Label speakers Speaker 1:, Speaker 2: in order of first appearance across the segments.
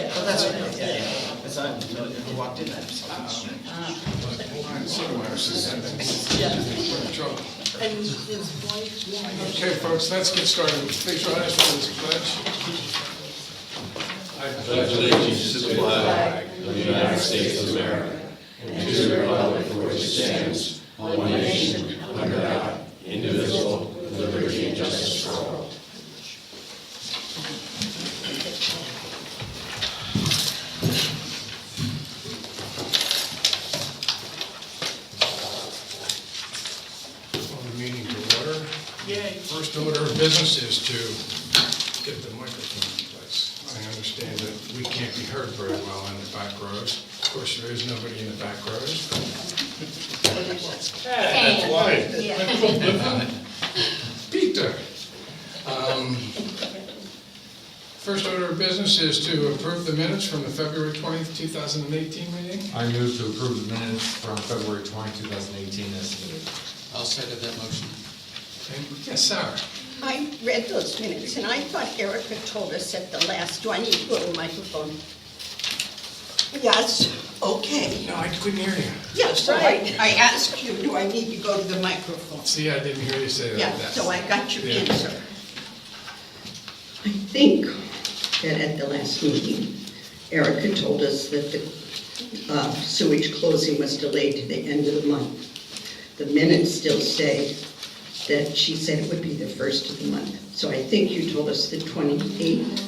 Speaker 1: Oh, that's right, yeah. Because I who walked in that.
Speaker 2: Okay, folks, let's get started. Please join us for this pledge.
Speaker 3: I pledge allegiance to the flag of the United States of America and to the republic for which it stands, one nation, under God, indivisible, with liberty and justice for all.
Speaker 2: Call the meeting to order. First order of business is to get the microphone in place. I understand that we can't be heard very well in the back rows. Of course, there is nobody in the back rows. That's why. Peter. First order of business is to approve the minutes from the February 20th, 2018 meeting.
Speaker 4: I move to approve the minutes from February 20, 2018 as submitted.
Speaker 5: I'll second that motion.
Speaker 2: Yes, Sarah.
Speaker 6: I read those minutes, and I thought Erica told us at the last, do I need a little microphone? Yes, okay.
Speaker 2: No, I couldn't hear you.
Speaker 6: Yes, so I asked you, do I need to go to the microphone?
Speaker 2: See, I didn't hear you say that.
Speaker 6: Yeah, so I got your
Speaker 2: Yeah.
Speaker 6: answer. I think that at the last meeting, Erica told us that the sewage closing was delayed to the end of the month. The minutes still say that she said it would be the first of the month. So I think you told us the 28th.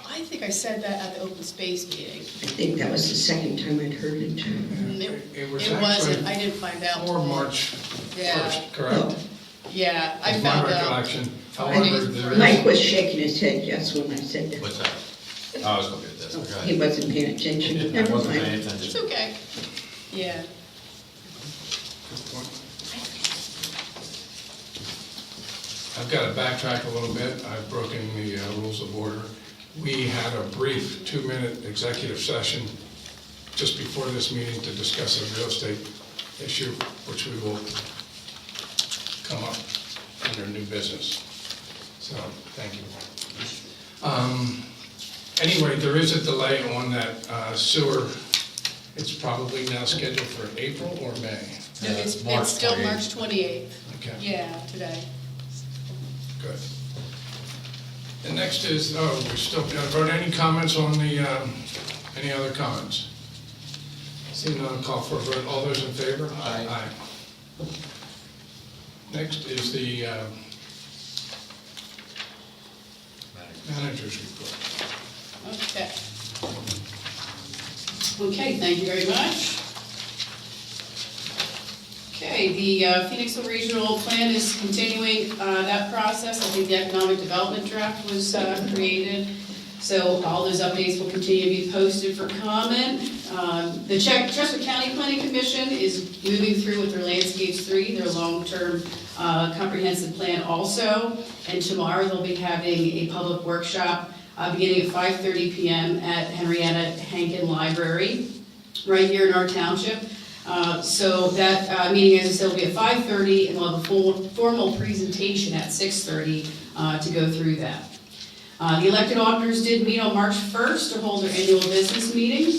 Speaker 7: I think I said that at the open space meeting.
Speaker 6: I think that was the second time I'd heard it.
Speaker 2: It was
Speaker 7: It wasn't,
Speaker 2: actually
Speaker 7: I didn't find out.
Speaker 2: for March
Speaker 7: Yeah.
Speaker 2: 1st, correct?
Speaker 7: Yeah, I
Speaker 2: That's my
Speaker 7: found out.
Speaker 2: recollection. However, there
Speaker 6: Mike
Speaker 2: is,
Speaker 6: was shaking his head yes when I said that.
Speaker 5: What's that?
Speaker 4: Oh, I was going to get this. Go
Speaker 6: He
Speaker 4: ahead.
Speaker 6: wasn't paying attention.
Speaker 4: I
Speaker 6: Never
Speaker 4: wasn't paying
Speaker 6: mind.
Speaker 7: It's
Speaker 4: attention.
Speaker 7: okay. Yeah.
Speaker 2: I've got to backtrack a little bit. I've broken the rules of order. We had a brief 2-minute executive session just before this meeting to discuss a real estate issue, which we will come up under new business. So, thank you. Anyway, there is a delay on that sewer. It's probably now scheduled for April or May.
Speaker 7: No, it's
Speaker 4: March
Speaker 7: still
Speaker 4: 28th.
Speaker 7: March 28th.
Speaker 2: Okay.
Speaker 7: Yeah, today.
Speaker 2: Good. And next is, we still got to vote. Any comments on the, any other comments? Seeing none, call for a vote. All those in favor?
Speaker 5: Aye.
Speaker 2: Next is the manager's report.
Speaker 7: Okay. Okay, thank you very much. Okay, the Phoenixville Regional Plan is continuing that process. I think the economic development draft was created. So all those updates will continue to be posted for comment. The Chester County Planning Commission is moving through with their Landscapes 3, their long-term comprehensive plan also. And tomorrow they'll be having a public workshop beginning at 5:30 p.m. at Henrietta Hankin Library, right here in our township. So that meeting, as I said, will be at 5:30, and we'll have a full formal presentation at 6:30 to go through that. The elected officers did meet on March 1st to hold their annual business meeting,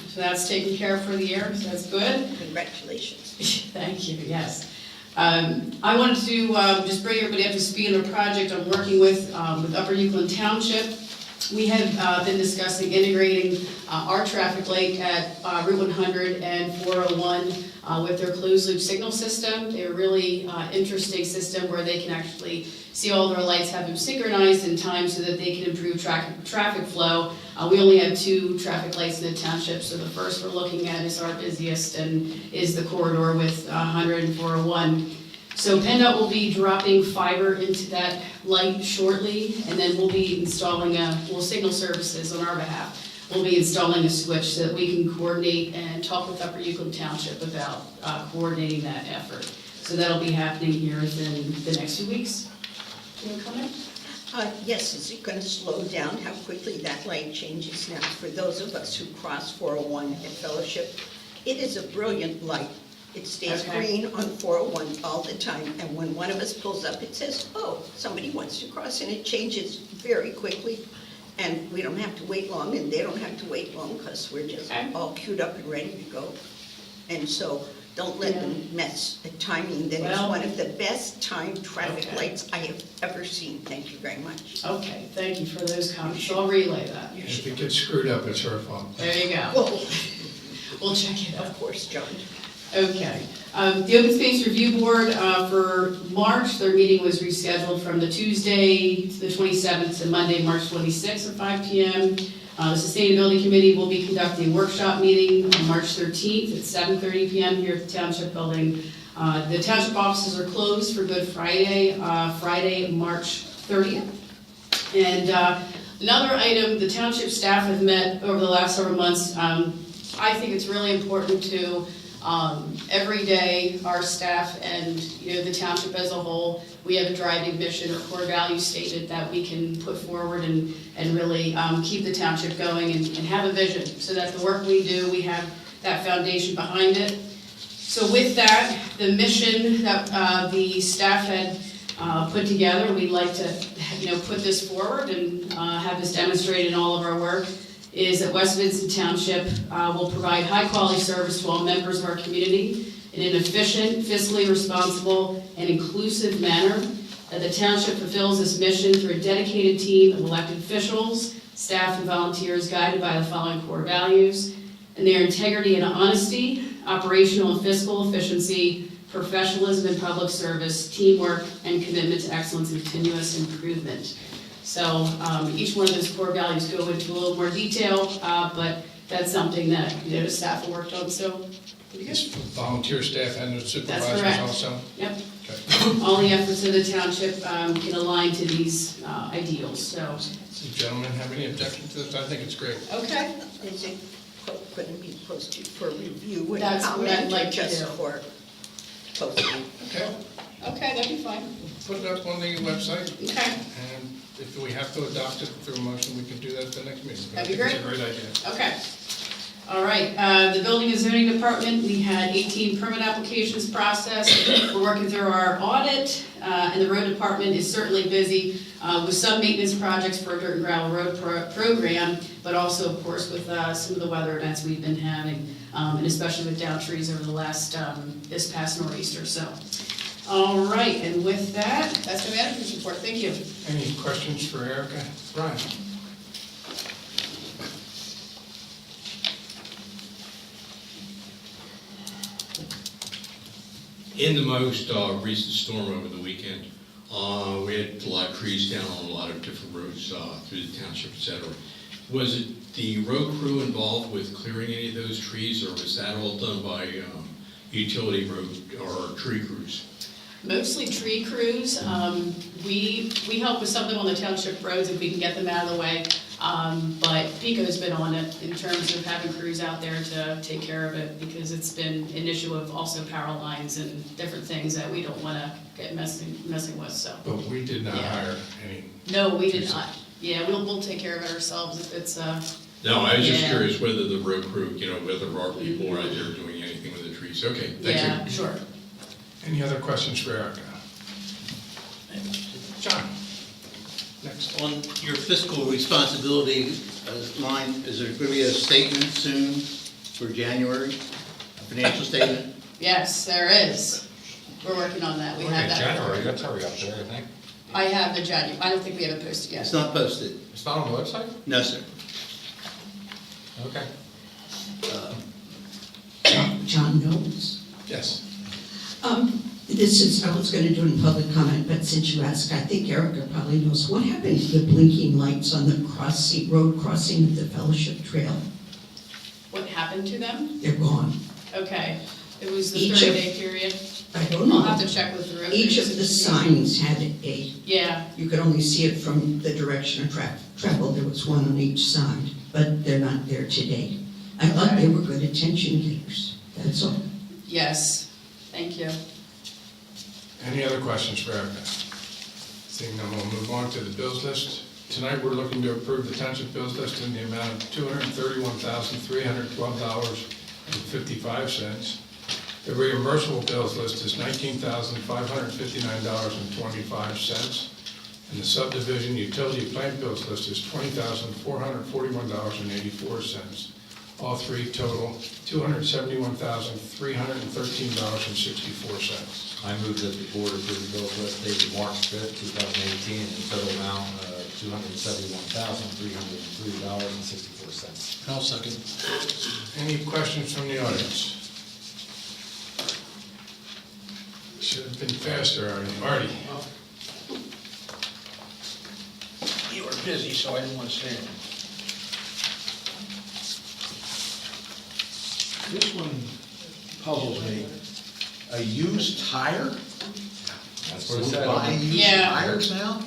Speaker 7: so that's taken care of for the year, so that's good.
Speaker 6: Congratulations.
Speaker 7: Thank you, yes. I wanted to just bring everybody up to speed on a project I'm working with Upper Euclid Township. We have been discussing integrating our traffic light at Route 100 and 401 with their closed loop signal system. They're a really interesting system where they can actually see all their lights, have them synchronized in time so that they can improve traffic flow. We only have 2 traffic lights in the township, so the first we're looking at is our busiest and is the corridor with 100 and 401. So PennDOT will be dropping fiber into that light shortly, and then we'll be installing Signal Services on our behalf. We'll be installing a switch so that we can coordinate and talk with Upper Euclid Township about coordinating that effort. So that'll be happening here within the next few weeks. Do you want to comment?
Speaker 6: Yes, is it going to slow down how quickly that light changes now? For those of us who cross 401 at Fellowship, it is a brilliant light. It stays
Speaker 7: Okay.
Speaker 6: green on 401 all the time, and when one of us pulls up, it says, oh, somebody wants to cross, and it changes very quickly.
Speaker 5: And we don't have to wait long, and they don't have to wait long, because we're just
Speaker 7: Okay.
Speaker 5: all queued up and ready to go. And so, don't let them mess the timing. That is
Speaker 7: Well-
Speaker 5: one of the best timed traffic
Speaker 7: Okay.
Speaker 5: lights I have ever seen. Thank you very much.
Speaker 7: Okay, thank you for those comments, so I'll relay that.
Speaker 2: If it gets screwed up, it's her fault.
Speaker 7: There you go.
Speaker 5: Well,
Speaker 7: We'll check it out.
Speaker 5: of course, John.
Speaker 7: Okay. The Open Space Review Board, for March, their meeting was rescheduled from the Tuesday, the 27th, to Monday, March 26th at 5 PM. The Sustainability Committee will be conducting a workshop meeting on March 13th at 7:30 PM here at the Township Building. The township offices are closed for Good Friday, Friday, March 30th. And another item, the township staff have met over the last several months. I think it's really important to, every day, our staff and, the township as a whole, we have a driving mission or core value statement that we can put forward and really keep the township going and have a vision, so that the work we do, we have that foundation behind it. So with that, the mission that the staff had put together, we'd like to, put this forward and have this demonstrated in all of our work, is that West Vincent Township will provide high-quality service to all members of our community in an efficient, fiscally responsible, and inclusive manner. That the township fulfills this mission through a dedicated team of elected officials, staff, and volunteers guided by the following core values: and their integrity and honesty, operational and fiscal efficiency, professionalism in public service, teamwork, and commitment to excellence and continuous improvement. So each one of those core values go into a little more detail, but that's something that the staff have worked on, so pretty
Speaker 2: It's
Speaker 7: good.
Speaker 2: for volunteer staff and the
Speaker 7: That's
Speaker 2: supervisors
Speaker 7: correct.
Speaker 2: also?
Speaker 7: Yep,
Speaker 2: Okay.
Speaker 7: all the efforts of the township can align to these ideals, so.
Speaker 2: Does the gentleman have any objection to this? I think it's great.
Speaker 7: Okay.
Speaker 5: Is it going to be posted for review and
Speaker 7: That's what I'd
Speaker 5: comment,
Speaker 7: like
Speaker 5: or
Speaker 7: to
Speaker 5: just
Speaker 7: do.
Speaker 5: for posting?
Speaker 2: Okay,
Speaker 7: Okay, that'd be fine.
Speaker 2: put it up on the website,
Speaker 7: Okay,
Speaker 2: and if we have to adopt it through a motion, we can do that at the next meeting.
Speaker 7: That'd be
Speaker 2: I think it's a great idea.
Speaker 7: okay. All right, the Building and Zoning Department, we had 18 permit applications processed. We're working through our audit, and the road department is certainly busy with some maintenance projects for our dirt and gravel road program, but also, of course, with some of the weather events we've been having, and especially with down trees over the last, this past nor'easter, so. All right, and with that, that's my manager's report, thank you.
Speaker 2: Any questions for Erica? Brian?
Speaker 3: In the most recent storm over the weekend, we had a lot of trees down on a lot of different roads through the township, et cetera. Was it the road crew involved with clearing any of those trees, or was that all done by utility road or tree crews?
Speaker 7: Mostly tree crews. We help with something on the township roads if we can get them out of the way. But PICO's been on it in terms of having crews out there to take care of it, because it's been an issue of also power lines and different things that we don't want to get messing with, so.
Speaker 2: But we did not
Speaker 7: Yeah.
Speaker 2: hire any.
Speaker 7: No, we did not. Yeah, we'll take care of it ourselves if it's,
Speaker 3: No, I was just
Speaker 7: Yeah.
Speaker 3: curious whether the road crew, whether our people were out there doing anything with the trees. Okay, thank you.
Speaker 7: yeah, sure.
Speaker 2: Any other questions for Erica? John? Next.
Speaker 8: On your fiscal responsibility line, is there going to be a statement soon for January, a financial statement?
Speaker 7: Yes, there is. We're working on that. We have that.
Speaker 4: January, that's already up there, I think.
Speaker 7: I have the January. I don't think we have it posted yet.
Speaker 8: It's not posted?
Speaker 4: It's not on the website?
Speaker 8: No, sir.
Speaker 4: Okay.
Speaker 6: John knows.
Speaker 2: Yes.
Speaker 6: This is, I was going to do it in public comment, but since you asked, I think Erica probably knows. What happened to the blinking lights on the road crossing of the Fellowship Trail?
Speaker 7: What happened to them?
Speaker 6: They're gone.
Speaker 7: Okay. It was the
Speaker 6: Each of-
Speaker 7: 30-day period.
Speaker 6: I don't
Speaker 7: I'll have
Speaker 6: know.
Speaker 7: to check with the road.
Speaker 6: Each of
Speaker 7: crews.
Speaker 6: the signs had
Speaker 7: Yeah,
Speaker 6: you could only see it from the direction of travel. There was one on each side, but they're not there today. I thought they were good attention getters, that's all.
Speaker 7: yes. Thank you.
Speaker 2: Any other questions for Erica? Seeing none, we'll move on to the bills list. Tonight, we're looking to approve the township bills list in the amount of $231,312.55. The reimbursable bills list is $19,559.25. And the subdivision utility plant bills list is $20,441.84. All three total $271,313.64.
Speaker 4: I move that the board approve the bills list dated March 5th, 2018, in total amount of $271,303.64.
Speaker 3: I'll second.
Speaker 2: Any questions from the audience? Should have been faster, Artie. Artie?
Speaker 9: You were busy, so I didn't want to say anything. This one puzzles me. A used tire?
Speaker 4: That's what it
Speaker 9: We're
Speaker 4: said.
Speaker 9: buying used
Speaker 7: Yeah.
Speaker 9: tires now?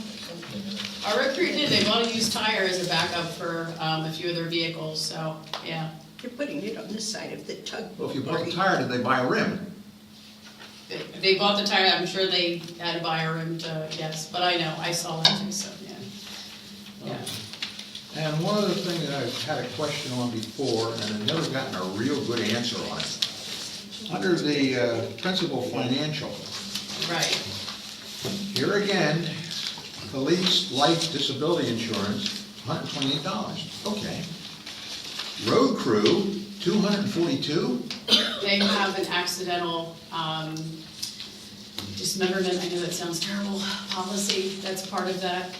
Speaker 7: Our recruit did, they bought a used tire as a backup for a few of their vehicles, so, yeah.
Speaker 5: You're putting it on the side of the tugboat.
Speaker 9: Well, if you bought the tire, did they buy a rim?
Speaker 7: They bought the tire, I'm sure they had to buy a rim to, yes, but I know, I saw that too, so, yeah. Yeah.
Speaker 9: And one other thing that I've had a question on before, and I've never gotten a real good answer on it. Under the principal financial,
Speaker 7: Right.
Speaker 9: here again, police life disability insurance, $128. Okay. Road crew, $242.
Speaker 7: They have an accidental, dismemberment, I know that sounds terrible, policy, that's part of that.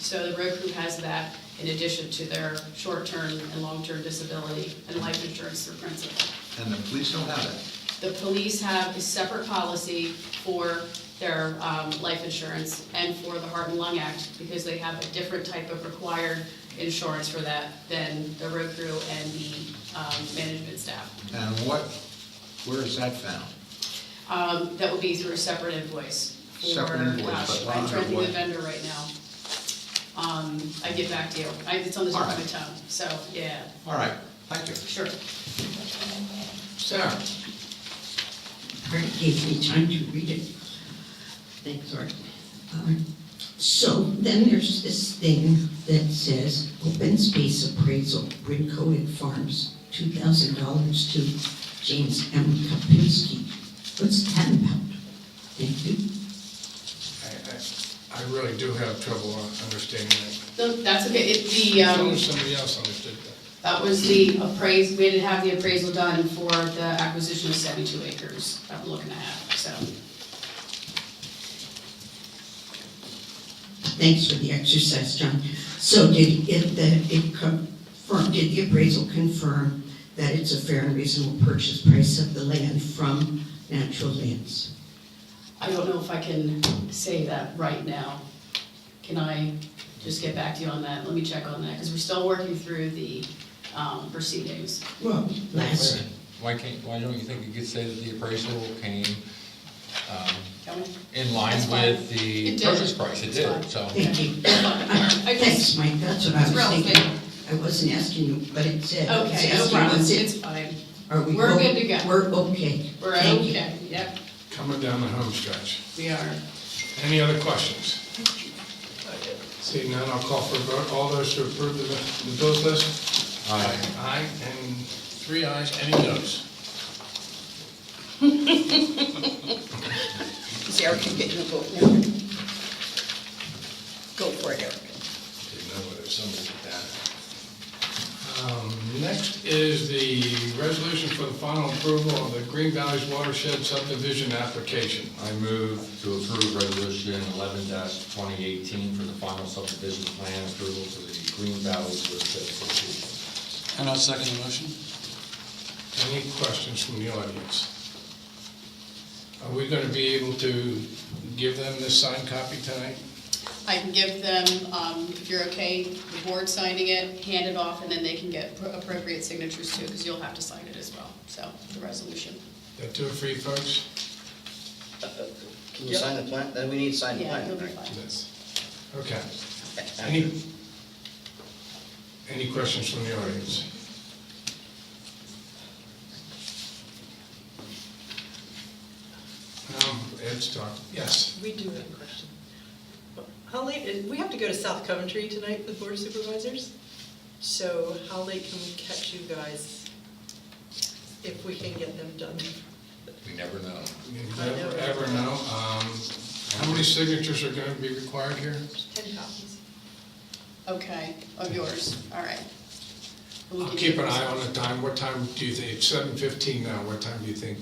Speaker 7: So the road crew has that in addition to their short-term and long-term disability and life insurance through principal.
Speaker 9: And the police don't have it.
Speaker 7: The police have a separate policy for their life insurance and for the Heart and Lung Act, because they have a different type of required insurance for that than the road crew and the management staff.
Speaker 9: And where is that found?
Speaker 7: That would be through a separate invoice. For,
Speaker 9: Separate invoice,
Speaker 7: gosh,
Speaker 9: but
Speaker 7: I'm
Speaker 9: under
Speaker 7: trying to think
Speaker 9: what?
Speaker 7: of the vendor right now. I get back to you. It's on the tip of my
Speaker 9: Alright.
Speaker 7: tongue, so, yeah,
Speaker 9: All right, thank you.
Speaker 7: sure.
Speaker 2: Sarah?
Speaker 6: Art gave me time to read it. Thanks, Art. So then there's this thing that says, open space appraisal, Brincoed Farms, $2,000 to James M. Kapinski. What's that about? Thank you.
Speaker 2: I really do have trouble understanding that.
Speaker 7: No, that's okay.
Speaker 2: I wish somebody else understood that.
Speaker 7: That was the appraisal, we had to have the appraisal done for the acquisition of 72 acres that we're looking at, so.
Speaker 6: Thanks for the exercise, John. So did the appraisal confirm that it's a fair and reasonable purchase price of the land from Natural Lands?
Speaker 7: I don't know if I can say that right now. Can I just get back to you on that? Let me check on that, because we're still working through the proceedings.
Speaker 6: Well, last,
Speaker 4: Why don't you think you could say that the appraisal came
Speaker 7: Can we?
Speaker 4: in line
Speaker 7: That's fine.
Speaker 4: with the
Speaker 7: It did.
Speaker 4: purchase price? It
Speaker 7: It's
Speaker 4: did,
Speaker 7: fine.
Speaker 4: so.
Speaker 6: thank you.
Speaker 7: I
Speaker 6: Thanks,
Speaker 7: just,
Speaker 6: Mike, that's what I was
Speaker 7: It's
Speaker 6: thinking.
Speaker 7: relative.
Speaker 6: I wasn't asking you, but it said.
Speaker 7: okay,
Speaker 6: it's
Speaker 7: no
Speaker 6: asking
Speaker 7: problem,
Speaker 6: what's it.
Speaker 7: it's fine.
Speaker 6: Are we
Speaker 7: We're
Speaker 6: o-
Speaker 7: good to go.
Speaker 6: We're okay.
Speaker 7: We're
Speaker 6: Thank you.
Speaker 7: okay, yep,
Speaker 2: Coming down the home stretch.
Speaker 7: we are.
Speaker 2: Any other questions? Seeing none, I'll call for a vote. All those who approve the bills list?
Speaker 4: Aye.
Speaker 2: Aye, and 3 ayes, any noes?
Speaker 5: Is Erica getting a vote now? Go for it, Erica.
Speaker 2: Didn't know whether somebody did that. Next is the resolution for the final approval of the Green Valleys Watershed subdivision application.
Speaker 4: I move to approve resolution 11-2018 for the final subdivision plan approval for the Green Valley Watershed subdivision.
Speaker 3: And I'll second the motion.
Speaker 2: Any questions from the audience? Are we going to be able to give them this signed copy tonight?
Speaker 7: I can give them, if you're okay, the board signing it, hand it off, and then they can get appropriate signatures too, because you'll have to sign it as well, so, the resolution.
Speaker 2: That do it for you folks?
Speaker 1: Can you sign the plan? Then we need to sign the
Speaker 7: Yeah,
Speaker 1: plan,
Speaker 7: you'll be
Speaker 1: right?
Speaker 7: fine.
Speaker 2: Yes. Okay.
Speaker 1: After.
Speaker 2: Any questions from the audience? Ed's talking. Yes.
Speaker 10: We do have a question. How late, we have to go to South Coventry tonight with Board of Supervisors, so how late can we catch you guys if we can get them done?
Speaker 4: We never know.
Speaker 2: You
Speaker 10: I know.
Speaker 2: never ever know. How many signatures are gonna be required here?
Speaker 10: 10 copies.
Speaker 7: Okay, of yours, all right. We'll
Speaker 2: I'll
Speaker 7: give
Speaker 2: keep
Speaker 7: you-
Speaker 2: an eye on the time. What time do you think? 7:15 now. What time do you think?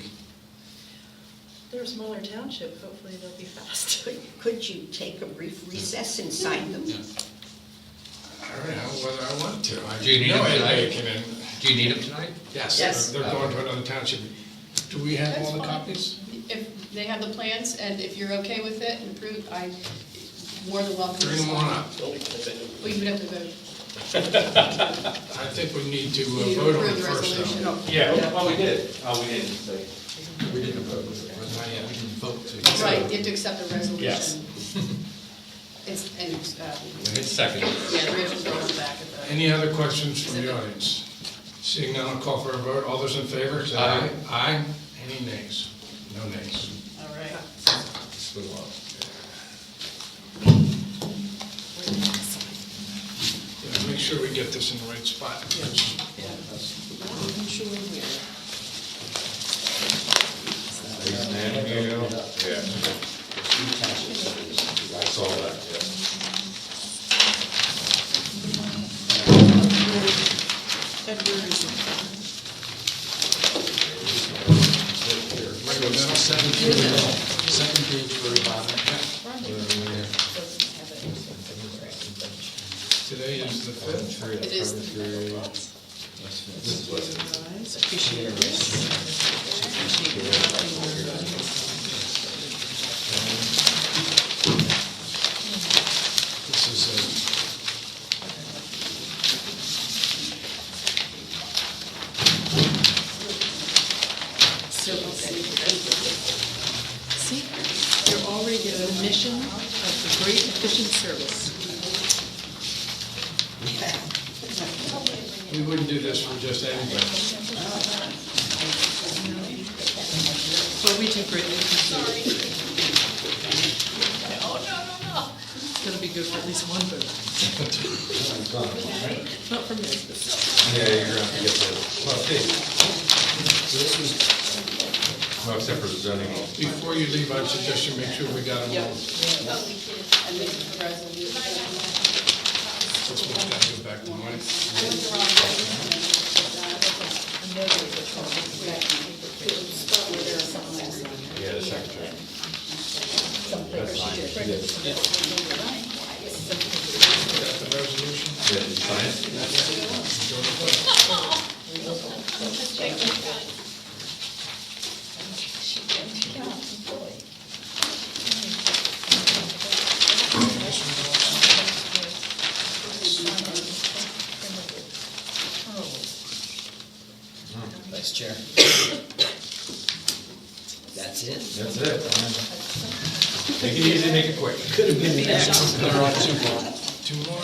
Speaker 10: They're a smaller township, hopefully they'll be fast.
Speaker 5: Could you take a brief recess and sign them?
Speaker 2: I don't know whether I want to. I
Speaker 4: Do you need
Speaker 2: know
Speaker 4: them tonight?
Speaker 2: anybody can-
Speaker 4: Do you need them tonight?
Speaker 2: Yes,
Speaker 7: Yes.
Speaker 2: they're going to another township. Do we have all the
Speaker 7: That's fine.
Speaker 2: copies?
Speaker 7: If they have the plans, and if you're okay with it and approve, I, more than welcome. to
Speaker 2: Bring them on
Speaker 7: sign.
Speaker 2: up.
Speaker 7: Well, you would have to vote.
Speaker 2: I think we need to
Speaker 7: You need to
Speaker 2: vote on
Speaker 7: approve
Speaker 2: it
Speaker 7: the
Speaker 2: first,
Speaker 7: resolution.
Speaker 2: though.
Speaker 4: Yeah, well, we did. Oh, we didn't. We didn't vote.
Speaker 2: Not yet.
Speaker 7: Right, you have to accept the resolution.
Speaker 4: Yes.
Speaker 7: It's, and,
Speaker 4: Hit second.
Speaker 7: yeah, Rachel's on the back of the.
Speaker 2: Any other questions from the audience? Seeing none, I'll call for a vote. All those in favor, say aye. Aye. Any nays? No nays.
Speaker 7: All right.
Speaker 2: Yeah, make sure we get this in the right spot.
Speaker 4: And you, yeah. I saw that, yes.
Speaker 9: Second page for the bottom.
Speaker 2: Today is the 5th.
Speaker 7: It is the
Speaker 2: This is
Speaker 10: See, you're already at a mission of the great efficient service.
Speaker 2: we wouldn't do this for just anybody.
Speaker 10: Well, we do greatly appreciate it. It's gonna be good for at least one vote. Not for me.
Speaker 4: Yeah, you're gonna have to get the, well, see. Well, except for the zoning.
Speaker 2: Before you leave, I suggest you make sure we got them all.
Speaker 7: And this is the resolution.
Speaker 2: Since we've got to go back to Mike.
Speaker 4: Yeah, the secretary. That's fine. She did.
Speaker 2: Got the resolution?
Speaker 4: Yeah, did you sign it?
Speaker 1: Vice Chair. That's it?
Speaker 4: That's it. Make it easy, make it quick.
Speaker 1: Could have been next.
Speaker 2: There are two more. Two more?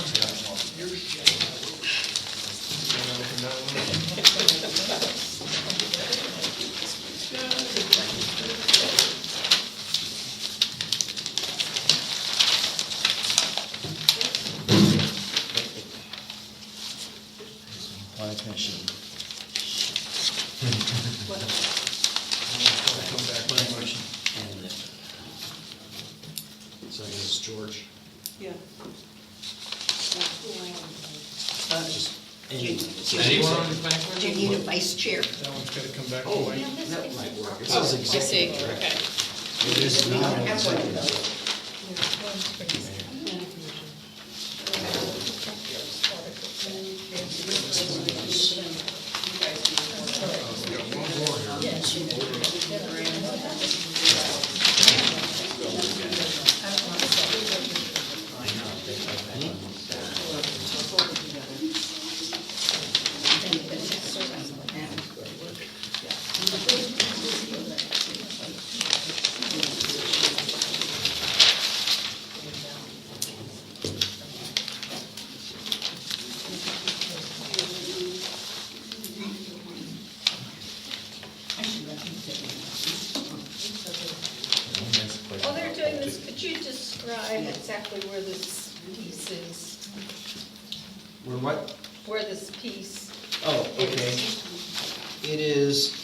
Speaker 2: Wanna open that one?
Speaker 1: Planning Commission.
Speaker 2: Come back.
Speaker 1: Planning Commission. And so I guess George.
Speaker 10: Yeah.
Speaker 1: Just any.
Speaker 4: Anyone on the planning board?
Speaker 5: Do you need a vice chair?
Speaker 2: That one's gotta come back to
Speaker 1: Oh,
Speaker 2: Mike.
Speaker 1: that might work. It
Speaker 7: Oh,
Speaker 1: says
Speaker 7: I see,
Speaker 1: executive.
Speaker 7: okay.
Speaker 1: It is not an executive.
Speaker 2: We got one more here.
Speaker 11: While they're doing this, could you describe exactly where this piece is?
Speaker 1: We're what?
Speaker 11: Where this piece
Speaker 1: Oh, okay.
Speaker 11: is?
Speaker 1: It is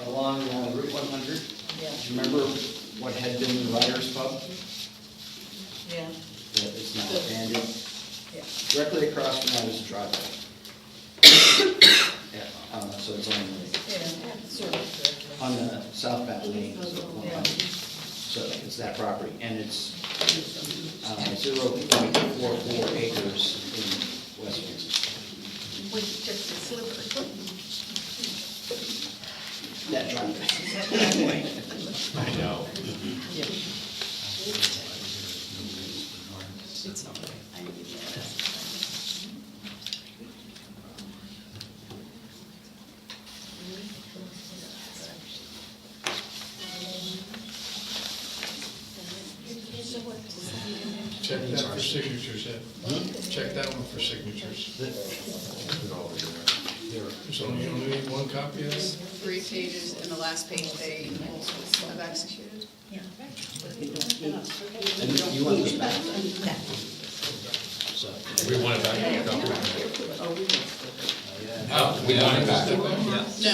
Speaker 1: along Route 100.
Speaker 11: Yeah.
Speaker 1: Remember what had been the Riders Pub,
Speaker 5: Yeah.
Speaker 1: that is now abandoned.
Speaker 5: Yeah.
Speaker 1: Directly across from that is a driveway. Yeah, so it's on
Speaker 11: Sort of.
Speaker 1: on the southbound lane,
Speaker 11: Yeah.
Speaker 1: so it's that property, and it's 0.44 acres in West Windsor.
Speaker 11: With just a sliver.
Speaker 1: That driveway.
Speaker 4: I know.
Speaker 7: It's not, I need to get that.
Speaker 2: Check that for signatures, Ed. Check that one for signatures. There's only, you only need one copy of that?
Speaker 7: 3 pages, and the last page they have executed.
Speaker 1: And you want this back? So,
Speaker 4: We want it back.
Speaker 2: Oh,
Speaker 4: we want it back.
Speaker 7: No,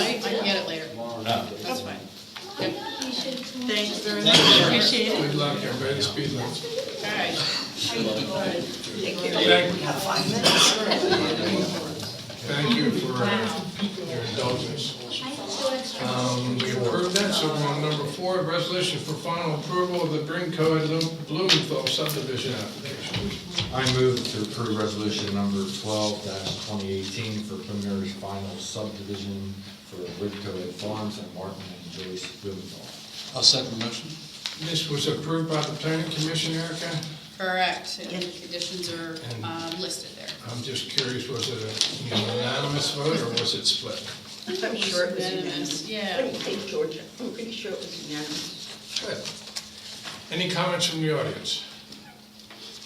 Speaker 7: I can get it later. That's fine. Yep.
Speaker 10: Thanks very much, appreciate it.
Speaker 2: Good luck, everybody, speed limits.
Speaker 7: All right.
Speaker 2: Thank you for your indulgence. We approved that, so we're on number 4, resolution for final approval of the Brinco and Blumenthal subdivision application.
Speaker 4: I move to approve resolution number 12-2018 for preliminary final subdivision for Ridco Farms and Martin and Joyce Blumenthal.
Speaker 3: I'll second the motion.
Speaker 2: This was approved by the planning commission, Erica?
Speaker 7: Correct, and the conditions are listed there.
Speaker 2: I'm just curious, was it a unanimous vote or was it split?
Speaker 5: I'm sure it was unanimous.
Speaker 7: Yeah.
Speaker 5: What do you think, Georgia? I'm pretty sure it was unanimous.
Speaker 2: Good. Any comments from the audience?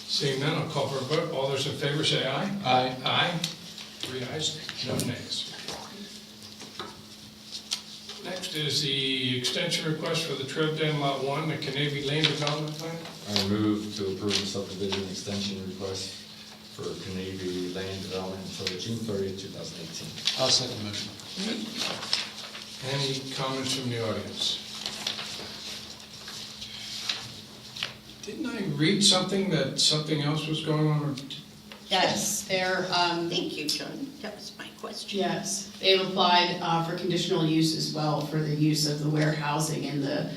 Speaker 2: Seeing none, I'll call for a vote. All those in favor say aye.
Speaker 3: Aye.
Speaker 2: Aye. 3 ayes, no nays. Next is the extension request for the Trev Den Lot 1, the Canavy Land Development Plan.
Speaker 4: I move to approve the subdivision extension request for Canavy Land Development until June 30th, 2018.
Speaker 3: I'll second the motion.
Speaker 2: Any comments from the audience? Didn't I read something that something else was going on?
Speaker 7: Yes, they're,
Speaker 5: Thank you, John. That was my question.
Speaker 7: yes, they've applied for conditional use as well for the use of the warehousing and the,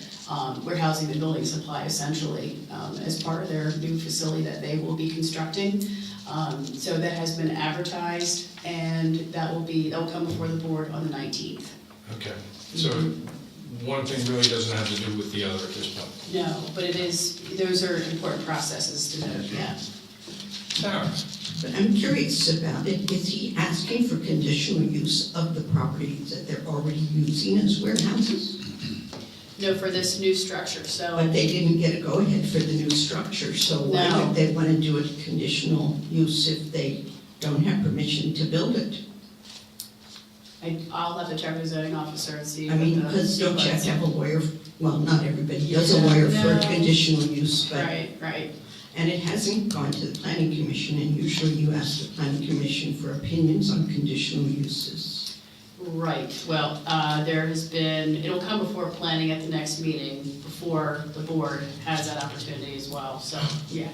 Speaker 7: warehousing the building supply essentially as part of their new facility that they will be constructing. So that has been advertised and that'll come before the board on the 19th.
Speaker 2: Okay, so one thing really doesn't have to do with the other at this point.
Speaker 7: No, but it is, those are important processes to note, yeah.
Speaker 2: Sarah?
Speaker 6: But I'm curious about it. Is he asking for conditional use of the properties that they're already using as warehouses?
Speaker 7: No, for this new structure, so.
Speaker 6: But they didn't get a go-ahead for the new structure, so why
Speaker 7: No.
Speaker 6: would they want to do a conditional use if they don't have permission to build it?
Speaker 7: I'll have to check with the zoning officer and see.
Speaker 6: I mean,
Speaker 7: what the-
Speaker 6: because don't you have to have a lawyer, well, not everybody does a lawyer for
Speaker 7: No.
Speaker 6: conditional use, but,
Speaker 7: Right.
Speaker 6: and it hasn't gone to the planning commission, and usually you ask the planning commission for opinions on conditional uses.
Speaker 7: Right, well, there has been, it'll come before planning at the next meeting, before the board has that opportunity as well, so, yeah.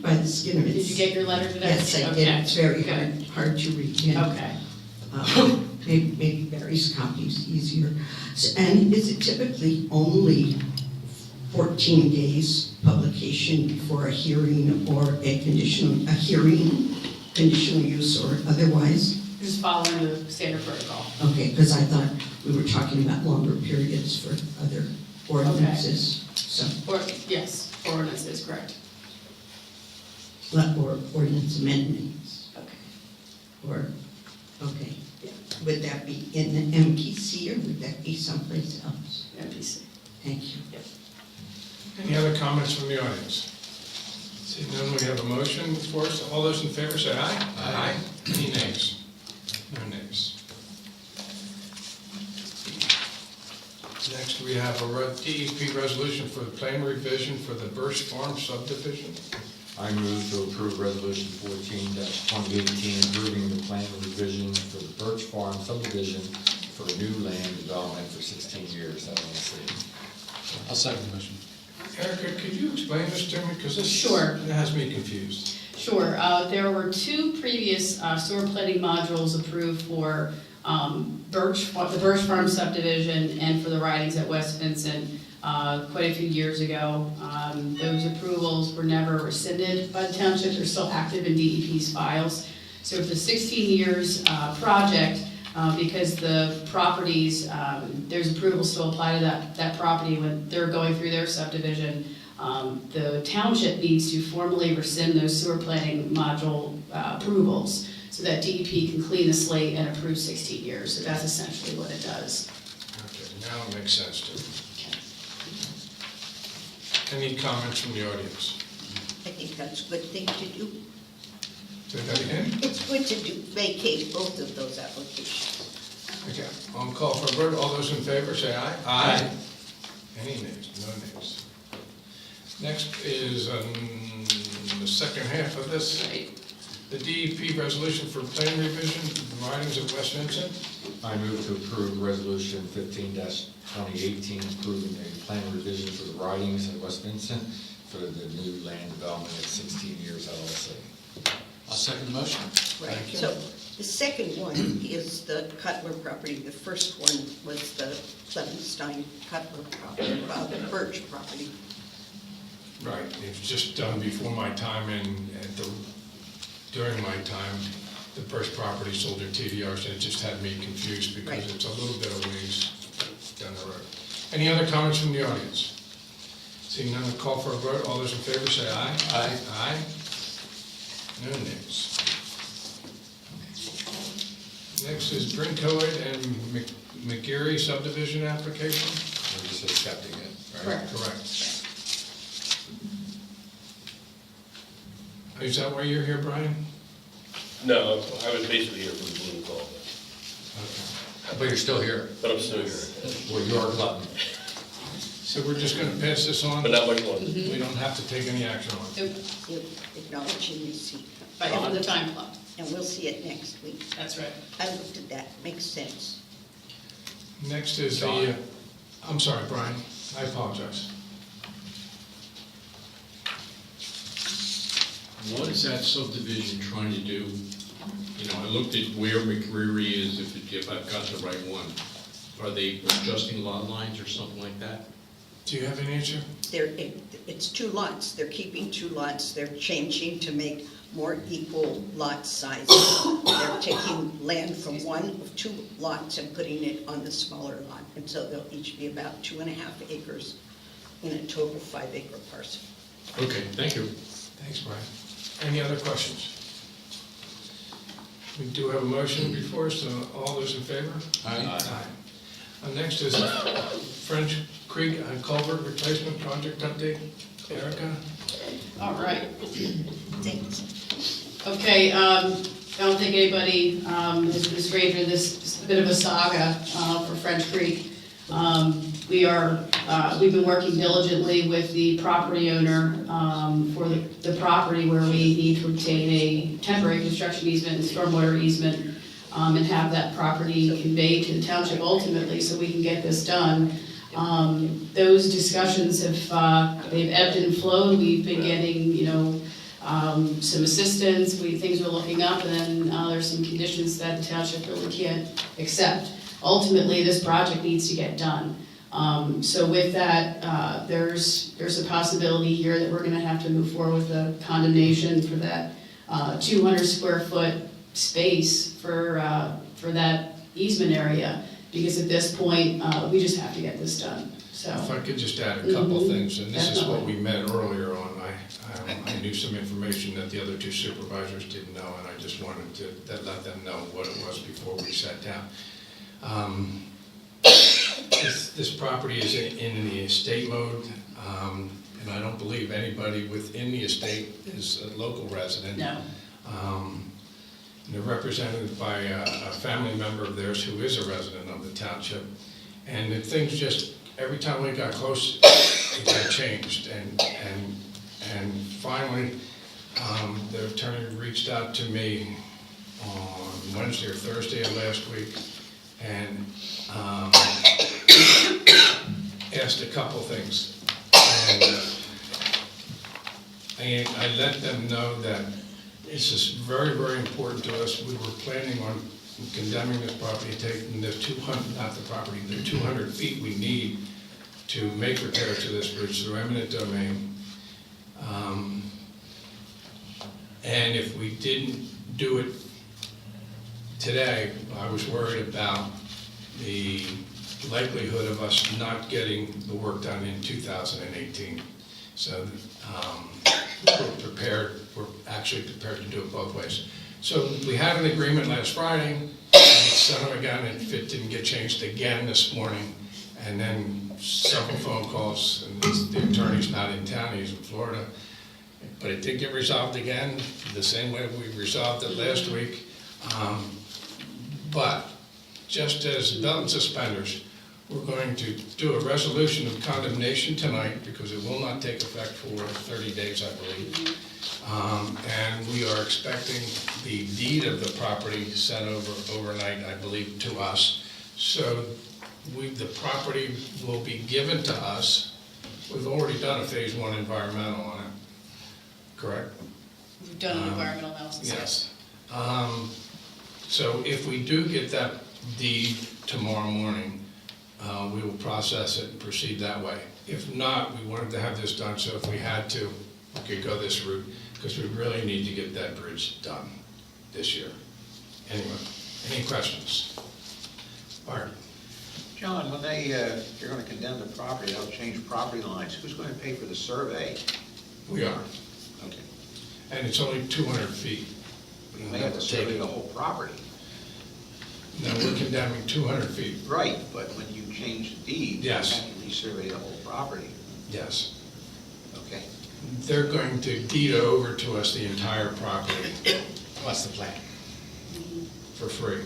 Speaker 6: By the skin of its.
Speaker 7: Did you get your letter today?
Speaker 6: Yes, I did.
Speaker 7: Okay.
Speaker 6: It's very
Speaker 7: Good.
Speaker 6: hard to read. Yeah.
Speaker 7: Okay.
Speaker 6: Maybe Barry's copy is easier. And is it typically only 14 days publication for a hearing or a conditional use or otherwise?
Speaker 7: Just following the standard protocol.
Speaker 6: Okay, because I thought we were talking about longer periods for other ordinances. So,
Speaker 7: Or, yes, ordinances, correct.
Speaker 6: or ordinance amendments.
Speaker 7: Okay.
Speaker 6: Or, okay. Would that be in the MPC or would that be someplace else?
Speaker 7: MPC.
Speaker 6: Thank you.
Speaker 2: Any other comments from the audience? Seeing none, we have a motion for us. All those in favor say aye. Aye. Any nays? No nays. Next, we have a DEP resolution for the plan revision for the Birch Farm subdivision.
Speaker 4: I move to approve resolution 14-2018 approving the plan revision for the Birch Farm subdivision for new land development for 16 years, LLC.
Speaker 3: I'll second the motion.
Speaker 2: Erica, could you explain this to me? Because this
Speaker 7: Sure.
Speaker 2: has me confused.
Speaker 7: Sure, there were two previous sewer plating modules approved for the Birch Farm subdivision and for the ridings at West Vincent quite a few years ago. Those approvals were never rescinded by the township. They're still active in DEP's files. So for the 16 years project, because the properties, there's approval still apply to that property when they're going through their subdivision. The township needs to formally rescind those sewer planning module approvals so that DEP can clean the slate and approve 16 years. So that's essentially what it does.
Speaker 2: Okay, now it makes sense to me. Any comments from the audience?
Speaker 5: I think that's a good thing to do.
Speaker 2: Say that again?
Speaker 5: It's good to do, vacate both of those applications.
Speaker 2: Okay, on call for a vote, all those in favor say aye. Aye. Any nays? No nays. Next is the second half of this, the DEP resolution for plan revision, the ridings of West Vincent.
Speaker 4: I move to approve resolution 15-2018, approving a plan revision for the ridings at West Vincent for the new land development at 16 years LLC.
Speaker 3: I'll second the motion.
Speaker 5: Right,
Speaker 2: Thank you.
Speaker 5: so the second one is the Cutler property. The first one was the Clevenstein Cutler property, the Birch property.
Speaker 2: Right, it was just done before my time and during my time, the Birch property sold their TDRs and it just had me confused because
Speaker 5: Right.
Speaker 2: it's a little bit of ways down the road. Any other comments from the audience? Seeing none, I'll call for a vote. All those in favor say aye.
Speaker 3: Aye.
Speaker 2: Aye. No nays. Next is Brincoed and McGeary subdivision application.
Speaker 4: We're just accepting it, right?
Speaker 7: Correct.
Speaker 2: Correct. Is that why you're here, Brian?
Speaker 3: No, I was basically here for the Bloom call,
Speaker 4: But you're still here.
Speaker 3: but I'm still here.
Speaker 4: Well, you are Clutton.
Speaker 2: So we're just gonna pass this on?
Speaker 3: But not much longer.
Speaker 2: We don't have to take any action on it?
Speaker 7: Nope,
Speaker 5: You acknowledging receipt.
Speaker 7: right on the time clock.
Speaker 5: And we'll see it next week.
Speaker 7: That's right.
Speaker 5: I looked at that, makes sense.
Speaker 2: Next is
Speaker 4: John.
Speaker 2: the, I'm sorry, Brian, I apologize.
Speaker 12: What is that subdivision trying to do? You know, I looked at where McCreary is, if I've got the right one. Are they adjusting lot lines or something like that?
Speaker 2: Do you have an answer?
Speaker 5: It's two lots. They're keeping two lots. They're changing to make more equal lot sizes. They're taking land from one of two lots and putting it on the smaller lot. And so they'll each be about 2.5 acres in a total 5-acre parcel.
Speaker 12: Okay, thank you.
Speaker 2: Thanks, Brian. Any other questions? We do have a motion before us, so all those in favor?
Speaker 12: Aye.
Speaker 2: Next is French Creek culvert replacement project update. Erica?
Speaker 7: All right.
Speaker 5: Thanks.
Speaker 7: Okay, I don't think anybody has been stranger to this. It's a bit of a saga for French Creek. We've been working diligently with the property owner for the property where we need to obtain a temporary construction easement and stormwater easement and have that property conveyed to the township ultimately so we can get this done. Those discussions they've ebbed and flowed. We've been getting, some assistance, things are looking up, and then there's some conditions that the township really can't accept. Ultimately, this project needs to get done. So with that, there's a possibility here that we're gonna have to move forward with a condemnation for that 200 square foot space for that easement area, because at this point, we just have to get this done, so.
Speaker 2: If I could just add a couple of things, and this is what we met earlier on. I knew some information that the other two supervisors didn't know, and I just wanted to let them know what it was before we sat down. This property is in the estate mode, and I don't believe anybody within the estate is a local resident.
Speaker 7: No.
Speaker 2: They're represented by a family member of theirs who is a resident of the township. And if things just, every time we got close, it got changed. And finally, the attorney reached out to me on Wednesday or Thursday of last week, and asked a couple things. And I let them know that this is very, very important to us. We were planning on condemning this property, taking the 200, not the property, the 200 feet we need to make repairs to this bridge through eminent domain. And if we didn't do it today, I was worried about the likelihood of us not getting the work done in 2018. So we're actually prepared to do it both ways. So we had an agreement last Friday, I sent them again, and if it didn't get changed again this morning, and then several phone calls, and the attorney's not in town, he's in Florida. But it did get resolved again, the same way we resolved it last week. But just as belt and suspenders, we're going to do a resolution of condemnation tonight because it will not take effect for 30 days, I believe. And we are expecting the deed of the property sent over overnight, I believe, to us. So the property will be given to us. We've already done a phase 1 environmental on it, correct?
Speaker 7: We've done an environmental analysis.
Speaker 2: Yes. So if we do get that deed tomorrow morning, we will process it and proceed that way. If not, we wanted to have this done, so if we had to, we could go this route, because we really need to get that bridge done this year. Anyway, any questions? Bart?
Speaker 9: John, when they're gonna condemn the property, they'll change property lines. Who's gonna pay for the survey?
Speaker 2: We are,
Speaker 9: Okay.
Speaker 2: and it's only 200 feet.
Speaker 9: You may have to survey the whole property.
Speaker 2: No, we're condemning 200 feet.
Speaker 9: Right, but when you change the deed, you have
Speaker 2: Yes.
Speaker 9: to resurvey the whole property.
Speaker 2: Yes.
Speaker 9: Okay.
Speaker 2: They're going to deed over to us the entire property
Speaker 4: What's the plan?
Speaker 2: for free.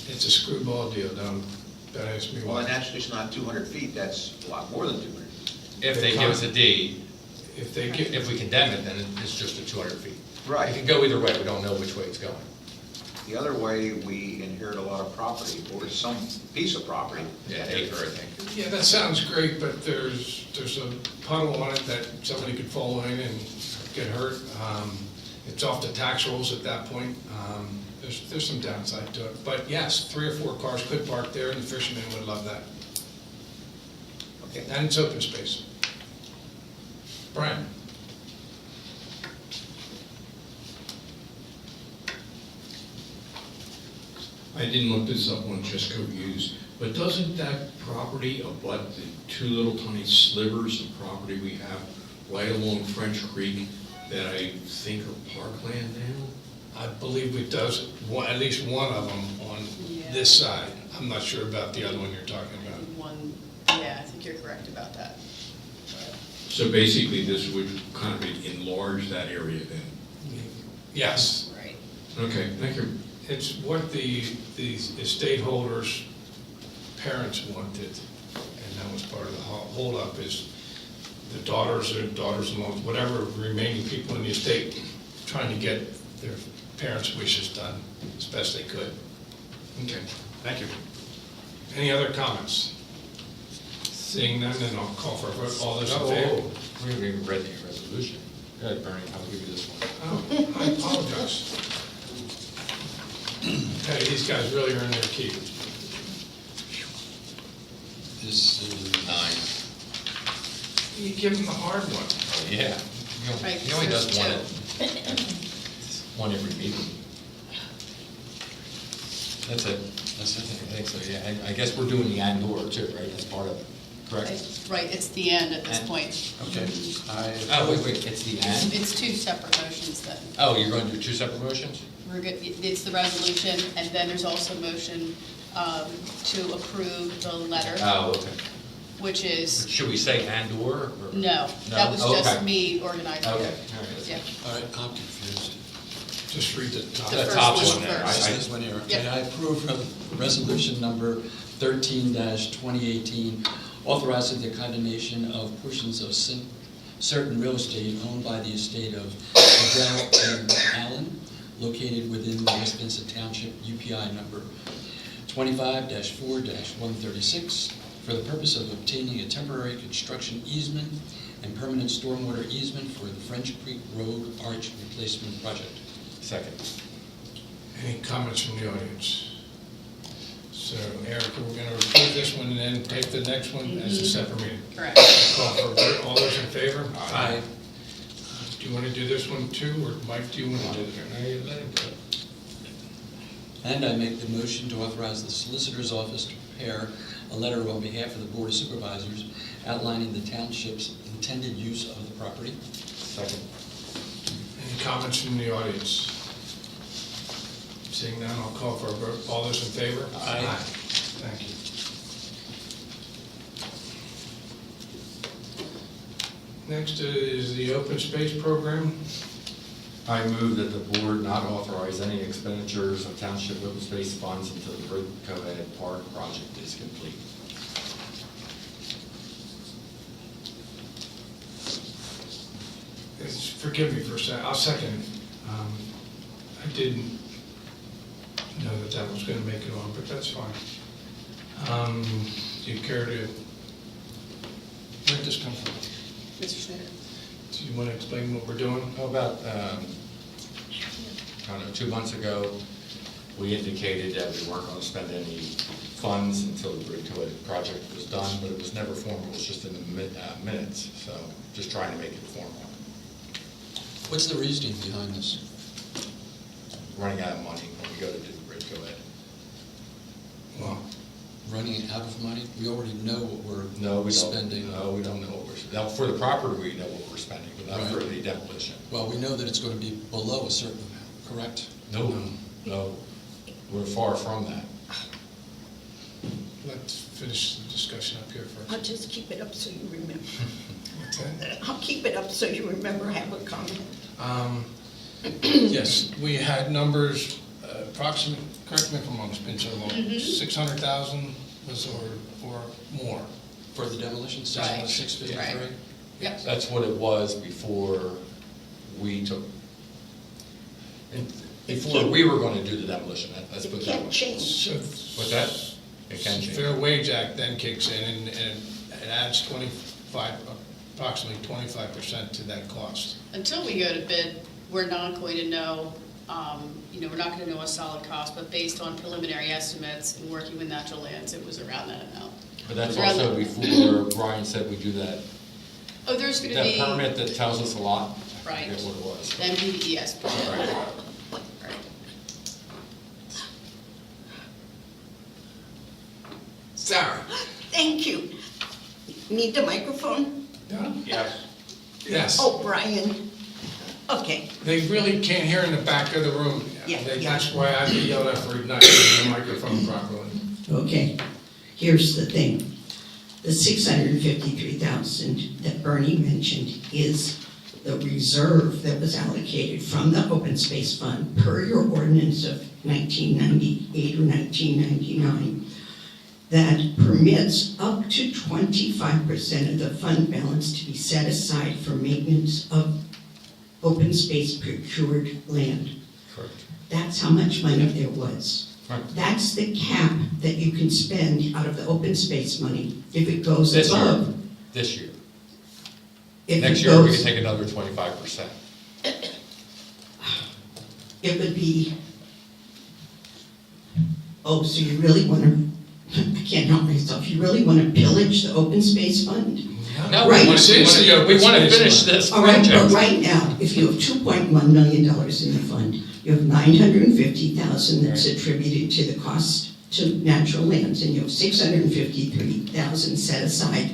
Speaker 2: It's a screwball deal, don't ask me
Speaker 9: Well,
Speaker 2: why.
Speaker 9: and that's just not 200 feet, that's a lot more than 200 feet.
Speaker 4: If they give us a deed,
Speaker 2: If they get,
Speaker 4: if we condemn it, then it's just the 200 feet. It
Speaker 9: Right.
Speaker 4: can go either way, we don't know which way it's going.
Speaker 9: The other way, we inherit a lot of property, or some piece of property.
Speaker 4: Yeah, acre, I think.
Speaker 2: yeah, that sounds great, but there's a puddle on it that somebody could fall in and get hurt. It's off the tax rolls at that point. There's some downside to it. But yes, 3 or 4 cars could park there, and the fishermen would love that.
Speaker 9: Okay.
Speaker 2: And it's open space. Brian?
Speaker 12: I didn't look this up on just Reviews, but doesn't that property abut the 2 little tiny slivers of property we have right along French Creek that I think are parkland now?
Speaker 2: I believe it does, at least one of them on
Speaker 7: Yeah.
Speaker 2: this side. I'm not sure about the other one you're talking about.
Speaker 7: Yeah, I think you're correct about that.
Speaker 12: So basically, this would kind of enlarge that area then?
Speaker 2: Yes,
Speaker 7: Right.
Speaker 12: Okay, thank you.
Speaker 2: it's what the estate holders' parents wanted, and that was part of the holdup, is the daughters or daughters-in-law, whatever remaining people in the estate, trying to get their parents' wishes done as best they could. Okay, thank you. Any other comments? Seeing none, then I'll call for a vote. All those in favor?
Speaker 4: We haven't even read the resolution. Go ahead, Bernie, I'll give you this one.
Speaker 2: Oh, I apologize. Hey, these guys really earned their keep.
Speaker 3: This is 9.
Speaker 2: You give them the hard one.
Speaker 4: Yeah.
Speaker 7: Right,
Speaker 4: He only does
Speaker 7: there's
Speaker 4: one every meeting. That's it. That's it. I think so, yeah. I guess we're doing the and/or too, right? That's part of it, correct?
Speaker 7: Right, it's the end at this
Speaker 4: And-
Speaker 7: point.
Speaker 3: Okay.
Speaker 4: Oh, wait, it's the and?
Speaker 7: It's 2 separate motions then.
Speaker 4: Oh, you're going to do 2 separate motions?
Speaker 7: We're good, it's the resolution, and then there's also a motion to approve the letter,
Speaker 4: Oh, okay.
Speaker 7: which is,
Speaker 4: Should we say and/or? or-
Speaker 7: no, that was just
Speaker 4: Okay.
Speaker 7: me organizing
Speaker 4: Okay,
Speaker 7: it.
Speaker 4: all right.
Speaker 7: Yeah.
Speaker 3: All right, I'm confused.
Speaker 2: Just read the top.
Speaker 7: The
Speaker 4: The
Speaker 7: first
Speaker 4: top
Speaker 7: one
Speaker 4: one there.
Speaker 7: first.
Speaker 3: This one here, okay.
Speaker 7: Yep.
Speaker 3: I approve resolution number 13-2018, authorizing the condemnation of portions of certain real estate owned by the estate of Adele and Allen, located within the West Vincent Township, UPI number
Speaker 13: 25-4-136 for the purpose of obtaining a temporary construction easement and permanent stormwater easement for the French Creek Road Arch Replacement Project.
Speaker 4: Second.
Speaker 2: Any comments from the audience? So Erica, we're gonna approve this one and then take the next one as a separate meeting.
Speaker 7: Correct.
Speaker 2: Call for a vote. All those in favor?
Speaker 13: Aye.
Speaker 2: Do you wanna do this one too, or Mike, do you wanna do it? No, you let him go.
Speaker 13: And I make the motion to authorize the Solicitor's Office to prepare a letter on behalf of the Board of Supervisors outlining the township's intended use of the property.
Speaker 4: Second.
Speaker 2: Any comments from the audience? Seeing none, I'll call for a vote. All those in favor?
Speaker 13: Aye.
Speaker 2: Thank you. Next is the open space program.
Speaker 4: I move that the board not authorize any expenditures of township open space funds until the Bridco Ed Park project is complete.
Speaker 2: Forgive me for a second, I'll second it. I didn't know that that was gonna make it on, but that's fine. Do you care to, where'd this come from?
Speaker 7: Mr. Schneider?
Speaker 2: Do you wanna explain what we're doing?
Speaker 4: How about, I don't know, 2 months ago, we indicated that we weren't gonna spend any funds until the Bridco Ed project was done, but it was never formal, it was just in the minutes, so just trying to make it formal.
Speaker 13: What's the reasoning behind this?
Speaker 4: Running out of money when we go to do the Bridco Ed.
Speaker 2: Well,
Speaker 13: Running out of money? We already know what we're
Speaker 4: No, we don't.
Speaker 13: spending.
Speaker 4: No, we don't know what we're spending. Now, for the property, we know what we're spending, but not for
Speaker 13: Right.
Speaker 4: the demolition.
Speaker 13: Well, we know that it's going to be below a certain amount, correct?
Speaker 4: No, no, we're far from that.
Speaker 2: let's finish the discussion up here first.
Speaker 5: I'll just keep it up so you remember.
Speaker 2: What's that?
Speaker 5: I'll keep it up so you remember I have a comment.
Speaker 2: Yes, we had numbers, approximate, correct me if I'm wrong, it's been so long, 600,000 was or more.
Speaker 13: For the demolition,
Speaker 7: Right.
Speaker 13: 653?
Speaker 7: Right. Yep.
Speaker 4: That's what it was before we took, before we were going to do the demolition. Let's put
Speaker 5: It
Speaker 4: it that
Speaker 5: can't
Speaker 4: way.
Speaker 5: change.
Speaker 2: So
Speaker 4: What's that? It can change.
Speaker 2: Fair Wage Act then kicks in and it adds 25, approximately 25% to that cost.
Speaker 7: Until we go to bid, we're not going to know, we're not going to know a solid cost, but based on preliminary estimates and working with natural lands, it was around that amount.
Speaker 4: But that's
Speaker 7: Around
Speaker 4: also
Speaker 7: the-
Speaker 4: before Brian said we do that,
Speaker 7: Oh, there's going to be.
Speaker 4: that permit that tells us a lot. I
Speaker 7: Right.
Speaker 4: forget what it was.
Speaker 7: The MPDES permit.
Speaker 4: Right.
Speaker 7: Right.
Speaker 2: Sarah?
Speaker 5: Thank you. Need the microphone?
Speaker 2: Yes. Yes.
Speaker 5: Oh, Brian. Okay.
Speaker 2: They really can't hear in the back of the room.
Speaker 5: Yeah,
Speaker 2: That's why I get yelled at for not using the microphone properly.
Speaker 6: Okay, here's the thing. The 653,000 that Bernie mentioned is the reserve that was allocated from the open space fund per your ordinance of 1998 or 1999 that permits up to 25% of the fund balance to be set aside for maintenance of open space procured land.
Speaker 4: Correct.
Speaker 6: That's how much money there was.
Speaker 4: Right.
Speaker 6: That's the cap that you can spend out of the open space money. If it goes
Speaker 4: This year.
Speaker 6: above.
Speaker 4: This year.
Speaker 6: If
Speaker 4: Next
Speaker 6: it
Speaker 4: year, we
Speaker 6: goes-
Speaker 4: can take another 25%.
Speaker 6: It would be, oh, so you really want to, I can't help myself, you really want to pillage the open space fund?
Speaker 4: No,
Speaker 6: Right.
Speaker 4: we want to finish this
Speaker 6: All right, but
Speaker 4: project.
Speaker 6: right now, if you have $2.1 million in the fund, you have $950,000 that's attributed to the cost to natural lands, and you have $653,000 set aside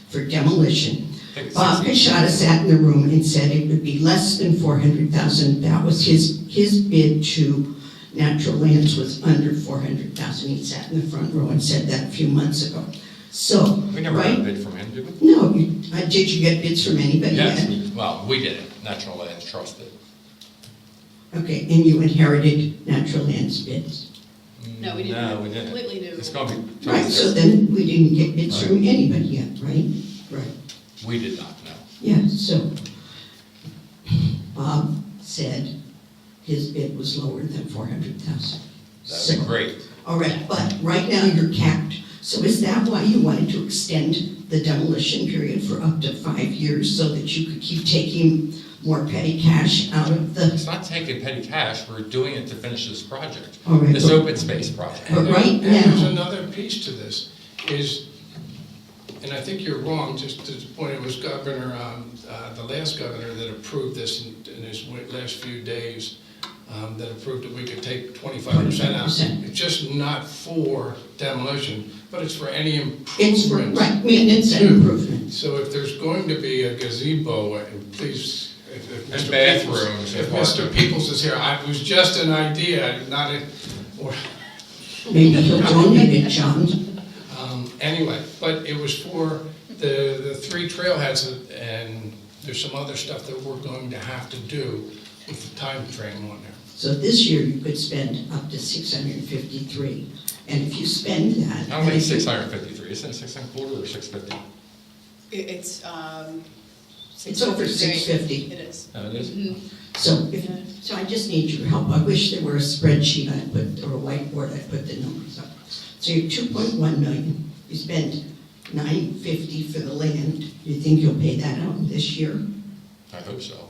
Speaker 6: for demolition.
Speaker 4: think it's
Speaker 6: Bob
Speaker 4: 60.
Speaker 6: Kashada sat in the room and said it would be less than $400,000. That was his bid to natural lands was under $400,000. He sat in the front row and said that a few months ago. So,
Speaker 4: We never got a
Speaker 6: right?
Speaker 4: bid from him, did we?
Speaker 6: No, did you get bids from anybody
Speaker 4: Yes,
Speaker 6: yet?
Speaker 4: well, we didn't. Natural Lands Trust did.
Speaker 6: Okay, and you inherited natural lands bids.
Speaker 7: No, we didn't.
Speaker 4: No, we didn't.
Speaker 7: Completely new.
Speaker 4: It's going to be
Speaker 6: Right,
Speaker 4: totally
Speaker 6: so
Speaker 4: different.
Speaker 6: then we didn't get bids from anybody yet, right? Right.
Speaker 4: We did not know.
Speaker 6: Yeah, so Bob said his bid was lower than 400,000.
Speaker 4: That'd be great.
Speaker 5: All right, but right now you're capped. So is that why you wanted to extend the demolition period for up to 5 years so that you could keep taking more petty cash out of the,
Speaker 4: It's not taking petty cash, we're doing it to finish this project,
Speaker 5: All right,
Speaker 4: this
Speaker 5: but-
Speaker 4: open space project.
Speaker 5: But right
Speaker 2: And there's
Speaker 5: now-
Speaker 2: another piece to this, is, and I think you're wrong, just to the point, it was Governor, the last governor that approved this in his last few days, that approved that we could take 25% out.
Speaker 5: 25%.
Speaker 2: It's just not for demolition, but it's for any
Speaker 5: it's,
Speaker 2: improvement.
Speaker 5: right, maintenance and improvements.
Speaker 2: So if there's going to be a gazebo, and please, if
Speaker 4: And
Speaker 2: Mr.
Speaker 4: bathrooms
Speaker 2: Peoples,
Speaker 4: and
Speaker 2: if Mr.
Speaker 4: parking.
Speaker 2: Peoples is here, it was just an idea, not a, or,
Speaker 5: Maybe he'll donate it, John.
Speaker 2: anyway, but it was for the 3 trailheads, and there's some other stuff that we're going to have to do with the time frame on there.
Speaker 5: So this year you could spend up to 653. And if you spend that.
Speaker 4: I don't think it's 653, isn't it 625 or 650?
Speaker 7: It's,
Speaker 5: It's over 650.
Speaker 7: It is.
Speaker 4: Oh, it is?
Speaker 5: So I just need your help. I wish there were a spreadsheet I put, or a whiteboard I put the numbers up. So you're 2.1 million, you spend 950 for the land. You think you'll pay that out this year?
Speaker 4: I hope so.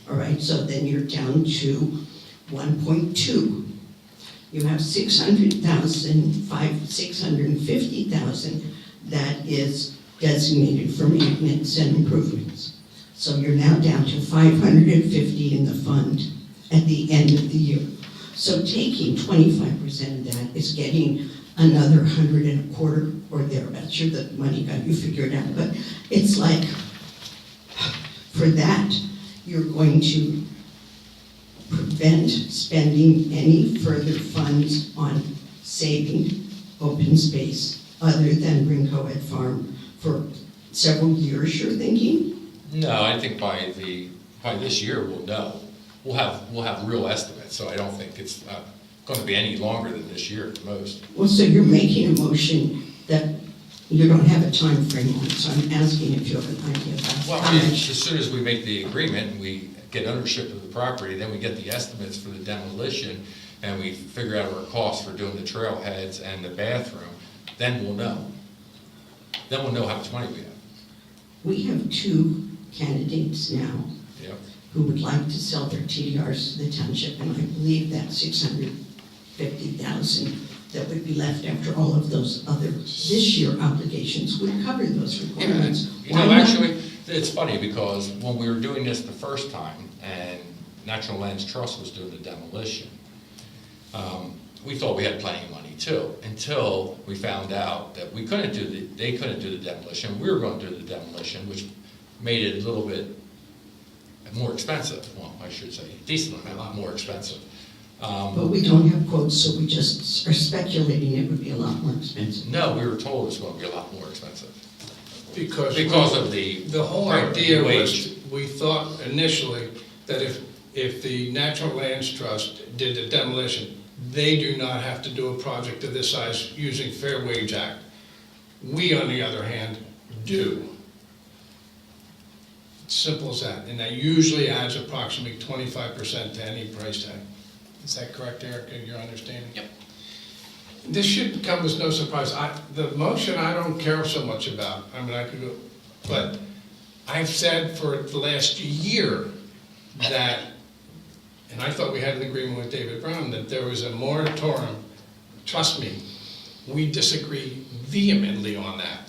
Speaker 5: All right, so then you're down to 1.2. You have 650,000 that is designated for maintenance and improvements. So you're now down to 550 in the fund at the end of the year. So taking 25% of that is getting another 125 or thereabouts. Sure, the money got you figured out, but it's like, for that, you're going to prevent spending any further funds on saving open space other than Rincoed Farm for several years, you're thinking?
Speaker 4: No, I think by this year, we'll know. We'll have real estimates, so I don't think it's going to be any longer than this year at most.
Speaker 5: Well, so you're making a motion that you don't have a time frame on, so I'm asking if you have an idea about
Speaker 4: Well,
Speaker 5: how
Speaker 4: I mean,
Speaker 5: much.
Speaker 4: as soon as we make the agreement, and we get ownership of the property, then we get the estimates for the demolition, and we figure out our costs for doing the trailheads and the bathroom, then we'll know. Then we'll know how much money we have.
Speaker 5: We have 2 candidates now
Speaker 4: Yep.
Speaker 5: who would like to sell their TDRs to the township, and I believe that 650,000 that would be left after all of those other this year obligations would cover those requirements.
Speaker 4: You know,
Speaker 5: Why not?
Speaker 4: actually, it's funny because when we were doing this the first time and Natural Lands Trust was doing the demolition, we thought we had plenty of money too, until we found out that they couldn't do the demolition. We were going to do the demolition, which made it a little bit more expensive. Well, I should say decently a lot more expensive.
Speaker 5: But we don't have quotes, so we just are speculating it would be a lot more expensive.
Speaker 4: No, we were told it was going to be a lot more expensive.
Speaker 2: Because
Speaker 4: of the
Speaker 2: whole idea was, we thought initially that if the Natural Lands Trust did the demolition, they do not have to do a project of this size using Fair Wage Act. We, on the other hand, do. It's simple as that, and that usually adds approximately 25% to any price tag. Is that correct, Erica, your understanding?
Speaker 7: Yep.
Speaker 2: This should come as no surprise. The motion I don't care so much about. I mean, I could go, but I've said for the last year that, and I thought we had an agreement with David Brown, that there was a moratorium. Trust me, we disagree vehemently on that.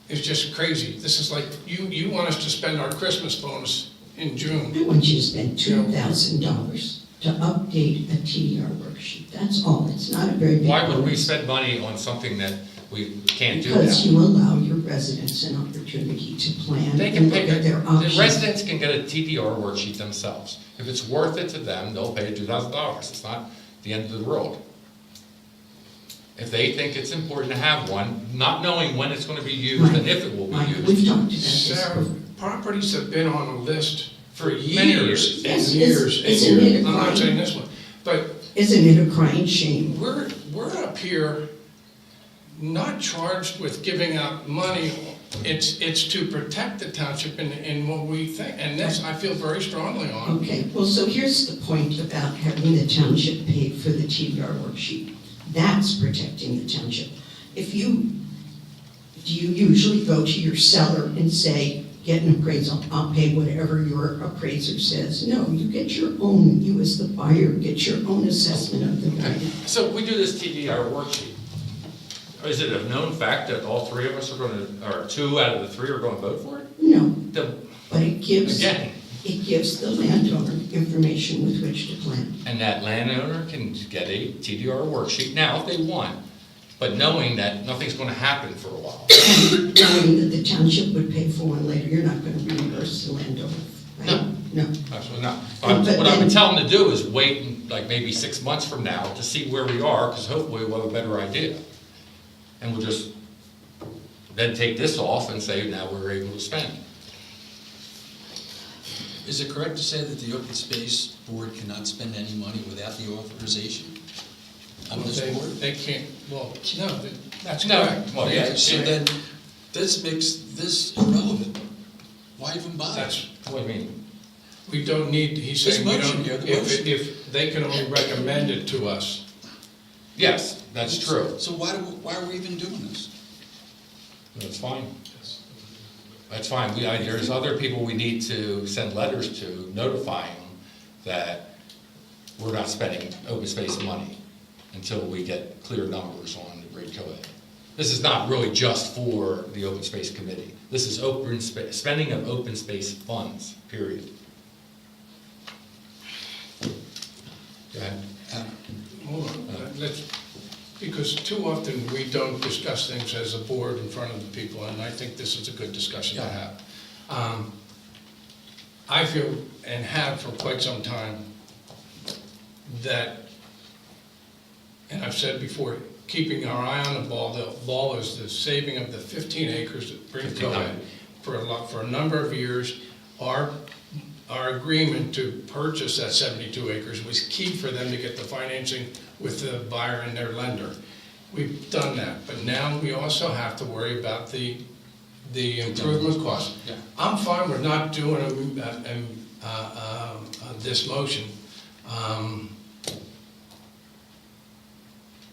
Speaker 2: It's just crazy. This is like, you want us to spend our Christmas bonus in June.
Speaker 5: I want you to spend $2,000 to update a TDR worksheet. That's all. It's not a very big.
Speaker 4: Why would we
Speaker 5: bonus.
Speaker 4: spend money on something that we can't do
Speaker 5: Because
Speaker 4: now?
Speaker 5: you allow your residents an opportunity to plan
Speaker 4: They can
Speaker 5: and
Speaker 4: pick
Speaker 5: look at their
Speaker 4: the
Speaker 5: options.
Speaker 4: residents can get a TDR worksheet themselves. If it's worth it to them, they'll pay $2,000. It's not the end of the world. If they think it's important to have one, not knowing when it's going to be used and if it will be
Speaker 5: Mike,
Speaker 4: used.
Speaker 5: we've talked about this
Speaker 2: Sarah,
Speaker 5: before.
Speaker 2: properties have been on a list for
Speaker 4: Many
Speaker 2: years and
Speaker 5: Yes,
Speaker 2: years and
Speaker 5: isn't it
Speaker 2: years.
Speaker 5: a
Speaker 2: I'm not
Speaker 5: crime?
Speaker 2: saying this one, but
Speaker 5: Isn't it a crying shame?
Speaker 2: we're up here not charged with giving out money it's to protect the township in what we think, and this I feel very strongly on.
Speaker 6: Okay, well, so here's the point about having the township pay for the TDR worksheet. That's protecting the township. Do you usually go to your seller and say, get an appraisal, I'll pay whatever your appraiser says? No, you get your own, you as the buyer, get your own assessment of the value.
Speaker 4: So we do this TDR worksheet. Is it a known fact that all three of us are going to, or 2 out of the 3 are going to vote for it?
Speaker 6: No,
Speaker 4: Then,
Speaker 6: but it gives
Speaker 4: again,
Speaker 6: the landowner information with which to plan.
Speaker 4: and that landowner can get a TDR worksheet now if they want, but knowing that nothing's going to happen for a while.
Speaker 6: Knowing that the township would pay for one later, you're not going to reimburse the landowner, right?
Speaker 4: No.
Speaker 6: No.
Speaker 4: Absolutely not.
Speaker 6: But
Speaker 4: What I would
Speaker 6: then-
Speaker 4: tell them to do is wait, like maybe 6 months from now to see where we are, because hopefully we'll have a better idea. And we'll just then take this off and say, now we're able to spend.
Speaker 13: Is it correct to say that the Open Space Board cannot spend any money without the authorization on
Speaker 2: Well,
Speaker 13: this board?
Speaker 2: they can't, well, no, that's
Speaker 4: No.
Speaker 2: correct.
Speaker 4: Well, yeah,
Speaker 13: So then, this makes this irrelevant. Why even bother?
Speaker 2: That's,
Speaker 4: What do you mean?
Speaker 2: we don't need, he's
Speaker 13: This
Speaker 2: saying we
Speaker 13: motion
Speaker 2: don't,
Speaker 13: here, the motion.
Speaker 2: if they can only recommend it to us.
Speaker 4: Yes, that's true.
Speaker 13: So why are we even doing this?
Speaker 4: That's fine. That's fine. There's other people we need to send letters to notifying them that we're not spending open space money until we get clear numbers on the rate co-ed. This is not really just for the open space committee. This is spending of open space funds, period. Go ahead.
Speaker 2: Hold on, because too often we don't discuss things as a board in front of the people, and I think this is a good discussion to have. I feel, and have for quite some time, that, and I've said before, keeping our eye on the ball is the saving of the 15 acres that bring co-ed for a number of years. Our agreement to purchase that 72 acres was key for them to get the financing with the buyer and their lender. We've done that, but now we also have to worry about the improvement costs.
Speaker 13: Yeah.
Speaker 2: I'm fine with not doing this motion,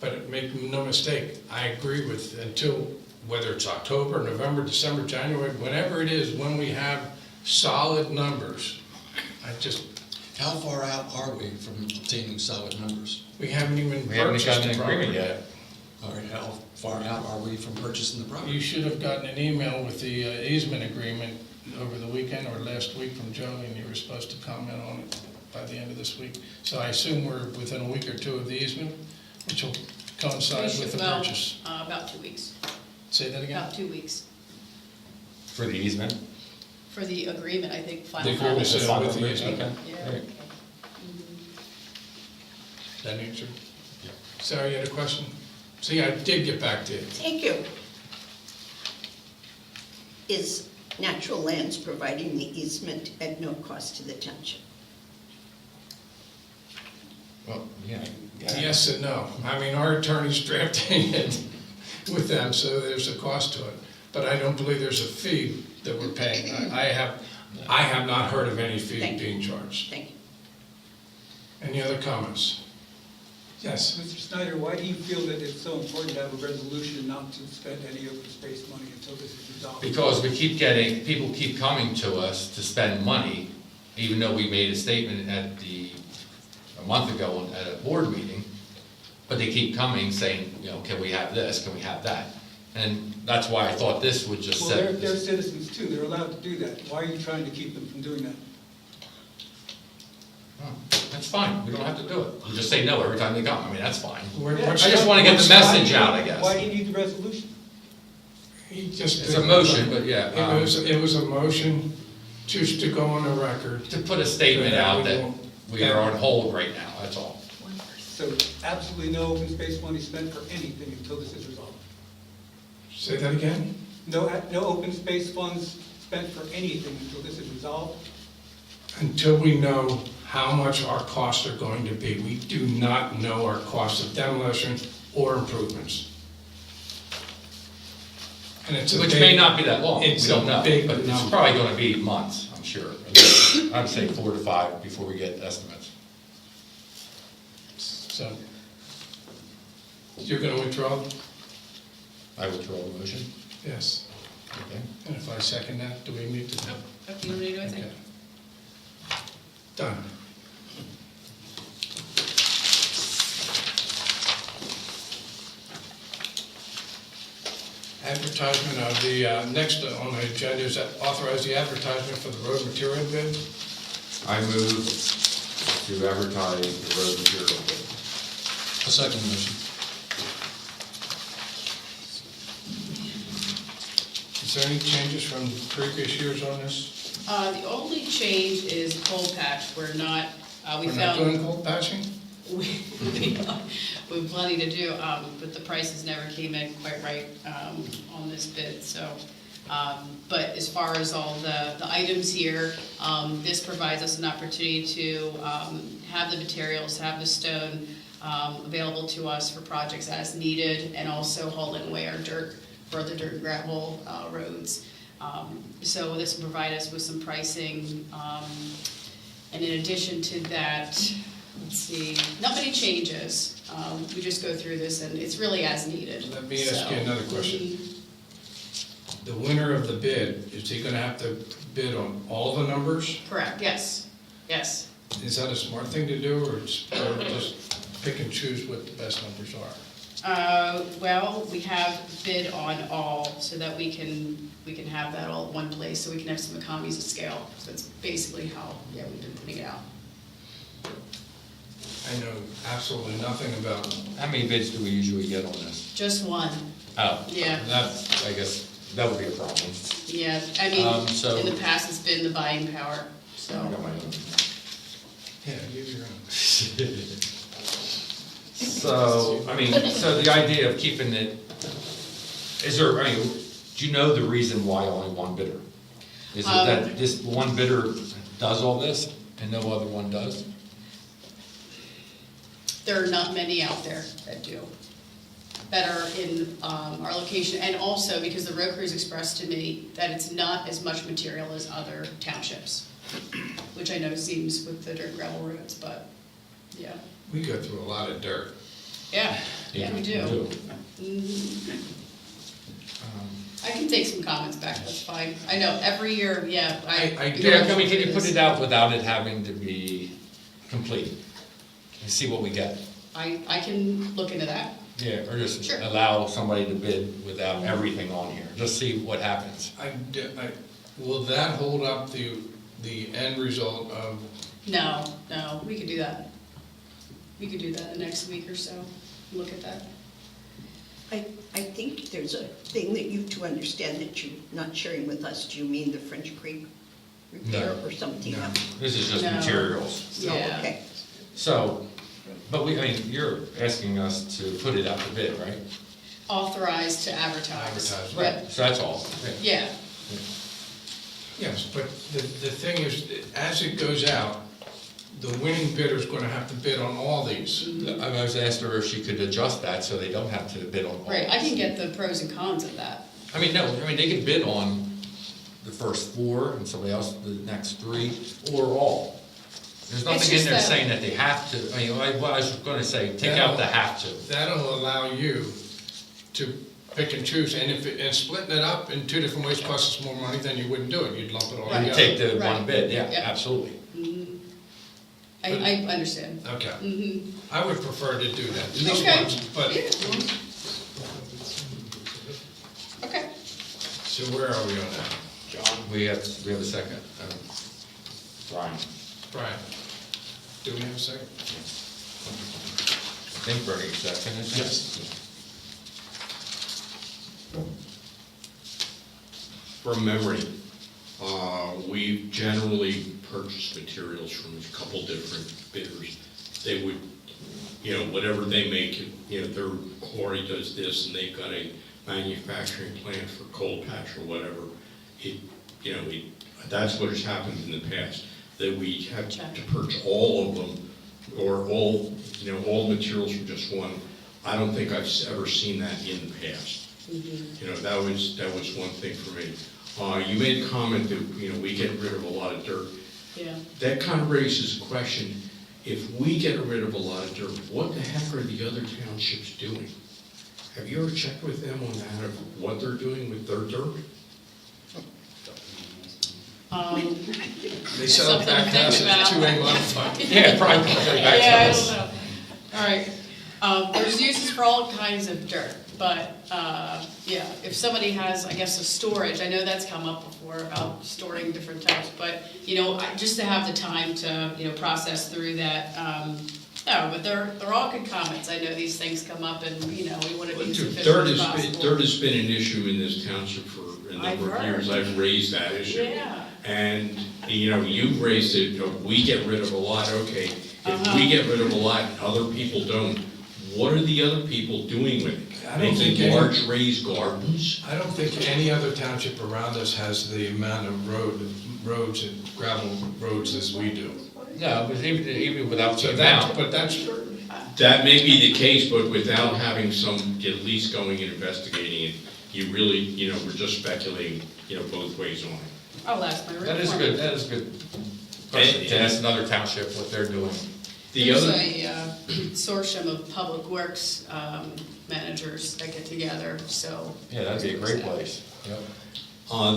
Speaker 2: but make no mistake, I agree with until, whether it's October, November, December, January, whenever it is, when we have solid numbers,
Speaker 13: How far out are we from obtaining solid numbers?
Speaker 2: we haven't even
Speaker 4: We haven't
Speaker 2: purchased
Speaker 4: gotten
Speaker 2: the
Speaker 4: an
Speaker 2: property
Speaker 4: agreement yet.
Speaker 13: All right, how far out are we from purchasing the
Speaker 2: You
Speaker 13: property?
Speaker 2: should have gotten an email with the easement agreement over the weekend or last week from Joe, and you were supposed to comment on it by the end of this week. So I assume we're within a week or 2 of the easement, which will coincide with the
Speaker 7: Well,
Speaker 2: purchase.
Speaker 7: about 2 weeks,
Speaker 2: Say that again?
Speaker 7: about 2 weeks.
Speaker 4: For the easement?
Speaker 7: For the agreement, I think,
Speaker 2: The
Speaker 7: final.
Speaker 2: agreement
Speaker 7: copy.
Speaker 2: sale with the easement.
Speaker 4: Okay.
Speaker 7: Yeah.
Speaker 4: Great.
Speaker 2: That answer? Sarah, you had a question? See, I did get back to you.
Speaker 5: Thank you. Is Natural Lands providing the easement at no cost to the township?
Speaker 4: Well, yeah.
Speaker 2: Yes and no. I mean, our attorney's drafting it with them, so there's a cost to it. But I don't believe there's a fee that we're paying. I have not heard of any fee
Speaker 5: Thank you.
Speaker 2: being charged.
Speaker 5: Thank you.
Speaker 2: Any other comments? Yes.
Speaker 14: Mr. Snyder, why do you feel that it's so important to have a resolution not to spend any open space money until this is resolved?
Speaker 4: Because people keep coming to us to spend money, even though we made a statement a month ago at a board meeting, but they keep coming saying, can we have this, can we have that? And that's why I thought this would just
Speaker 14: Well,
Speaker 4: set.
Speaker 14: they're citizens too, they're allowed to do that. Why are you trying to keep them from doing that?
Speaker 4: Oh, that's fine, we don't have to do it. We just say no every time they come, I mean, that's fine.
Speaker 14: Yeah,
Speaker 4: I just want to get the message out, I guess.
Speaker 14: Why do you need the resolution?
Speaker 2: It's
Speaker 4: a motion, but yeah.
Speaker 2: It was a motion just to go on the record.
Speaker 4: To put a statement out that we are on hold right now, that's all.
Speaker 14: So absolutely no open space money spent for anything until this is resolved?
Speaker 2: Say that again?
Speaker 14: No open space funds spent for anything until this is resolved?
Speaker 2: Until we know how much our costs are going to be. We do not know our costs of demolition or improvements. And it's a
Speaker 4: Which
Speaker 2: big-
Speaker 4: may not be that long, we
Speaker 2: it's
Speaker 4: don't
Speaker 2: a
Speaker 4: know,
Speaker 2: big
Speaker 4: but it's
Speaker 2: number.
Speaker 4: probably gonna be months, I'm sure. I'd say 4 to 5 before we get estimates.
Speaker 2: So, you're gonna withdraw?
Speaker 4: I withdraw the motion.
Speaker 2: Yes.
Speaker 4: Okay.
Speaker 2: And if I second that, do we need to?
Speaker 7: You don't need to do anything?
Speaker 2: Okay. Done. Advertisement of the, next on the agenda is that authorize the advertisement for the road material bid.
Speaker 4: I move to advertise the road material bid.
Speaker 13: A second motion.
Speaker 2: Is there any changes from previous years on this?
Speaker 7: The only change is cold patch, we're not, we
Speaker 2: We're not
Speaker 7: found.
Speaker 2: doing cold patching?
Speaker 7: We have plenty to do, but the prices never came in quite right on this bid, so. But as far as all the items here, this provides us an opportunity to have the materials, have the stone available to us for projects as needed, and also hauling away our dirt for the dirt and gravel roads. So this will provide us with some pricing, and in addition to that, let's see, not many changes. We just go through this and it's really as needed.
Speaker 2: Let me ask you
Speaker 7: So,
Speaker 2: another question. The winner of the bid, is he gonna have to bid on all the numbers?
Speaker 7: Correct, yes, yes.
Speaker 2: Is that a smart thing to do, or just pick and choose what the best numbers are?
Speaker 7: Well, we have bid on all so that we can have that all at one place, so we can have some economies of scale. So that's basically how, we've been putting it out.
Speaker 2: I know absolutely nothing about,
Speaker 4: How many bids do we usually get on this?
Speaker 7: Just one,
Speaker 4: Oh.
Speaker 7: Yeah.
Speaker 4: That's, I guess, that would be a problem.
Speaker 7: yeah. I mean,
Speaker 4: So-
Speaker 7: in the past, it's been the buying power,
Speaker 4: I
Speaker 7: so.
Speaker 4: got my own.
Speaker 2: yeah, use your own.
Speaker 4: So, I mean, so the idea of keeping it, is there, I mean, do you know the reason why only one bidder? Is it that this one bidder does all this and no other one does?
Speaker 7: There are not many out there that do, that are in our location. And also because the road crews expressed to me that it's not as much material as other townships, which I know seems with the dirt gravel roads, but, yeah.
Speaker 2: We go through a lot of dirt.
Speaker 7: Yeah, we do. Mhm. I can take some comments back, that's fine. I know, every year,
Speaker 4: Yeah, I mean, can you put it out without it having to be complete? And see what we get?
Speaker 7: I can look into that.
Speaker 4: Yeah, or just
Speaker 7: Sure.
Speaker 4: allow somebody to bid without everything on here, just see what happens.
Speaker 2: Will that hold up the end result of,
Speaker 7: No, we could do that. We could do that the next week or so, look at that.
Speaker 5: I think there's a thing that you two understand that you're not sharing with us. Do you mean the French Creek repair
Speaker 4: No.
Speaker 5: or something
Speaker 2: No.
Speaker 5: else?
Speaker 4: This is just
Speaker 7: No.
Speaker 4: materials.
Speaker 5: Oh,
Speaker 7: Yeah.
Speaker 5: okay.
Speaker 4: So, but I mean, you're asking us to put it out to bid, right?
Speaker 7: Authorized to advertise.
Speaker 2: Advertise,
Speaker 7: But,
Speaker 4: So that's all.
Speaker 7: yeah,
Speaker 2: yes, but the thing is, as it goes out, the winning bidder's gonna have to bid on all these.
Speaker 4: I was asked her if she could adjust that so they don't have to bid on all.
Speaker 7: right, I can get the pros and cons of that.
Speaker 4: I mean, no, I mean, they could bid on the first 4 and somebody else the next 3, or all. There's nothing in
Speaker 7: just
Speaker 4: there
Speaker 7: that-
Speaker 4: saying that they have to, I mean, what I was gonna say, take out the have to.
Speaker 2: That'll allow you to pick and choose, and splitting it up in 2 different ways costs us more money, then you wouldn't do it, you'd lump it all
Speaker 7: Right.
Speaker 4: You
Speaker 2: together.
Speaker 4: take the one
Speaker 7: Right.
Speaker 4: bid, yeah,
Speaker 7: Yep.
Speaker 4: absolutely.
Speaker 7: I understand.
Speaker 2: Okay,
Speaker 7: Mhm.
Speaker 2: I would prefer to do that, at least
Speaker 7: Okay.
Speaker 2: once, but,
Speaker 7: Yeah. Okay,
Speaker 2: so where are we on that?
Speaker 4: John, we have a second. Brian,
Speaker 2: Brian, do we have a second?
Speaker 4: I think Bernie seconded.
Speaker 2: Yes.
Speaker 12: From memory, we generally purchase materials from a couple different bidders. They would, whatever they make, their quarry does this and they've got a manufacturing plant for cold patch or whatever. That's what has happened in the past, that we have to purchase all of them or all materials from just one. I don't think I've ever seen that in the past.
Speaker 7: Mhm.
Speaker 12: You know, that was one thing for me. You made a comment that, you know, we get rid of a lot of dirt.
Speaker 7: Yeah.
Speaker 12: That kind of raises a question. If we get rid of a lot of dirt, what the heck are the other townships doing? Have you ever checked with them on that, of what they're doing with their dirt?
Speaker 2: They sell it back to us as two-way modified.
Speaker 4: Yeah, probably.
Speaker 7: Yeah, I don't know. All right, there's uses for all kinds of dirt, but, yeah, if somebody has, I guess, a storage, I know that's come up before about storing different types, but, you know, just to have the time to, you know, process through that, no, but they're all good comments. I know these things come up and, you know, we want to be as efficient as possible.
Speaker 12: Dirt has been an issue in this township for a number of years. I've raised that issue.
Speaker 7: Yeah.
Speaker 12: And, you know, you've raised it, we get rid of a lot, okay. If we get rid of a lot and other people don't, what are the other people doing with it?
Speaker 2: I don't think
Speaker 12: Making large raised gardens?
Speaker 2: I don't think any other township around us has the amount of roads and gravel roads as we do.
Speaker 4: No, but even without
Speaker 2: So
Speaker 4: the
Speaker 2: that,
Speaker 4: amount.
Speaker 2: but that's,
Speaker 12: That may be the case, but without having some, at least going and investigating it, you really, you know, we're just speculating, you know, both ways on it.
Speaker 7: I'll ask my report.
Speaker 4: That is a good question to ask another township what they're doing.
Speaker 7: There's a consortium of public works managers that get together, so.
Speaker 4: Yeah, that'd be a great place. Yep.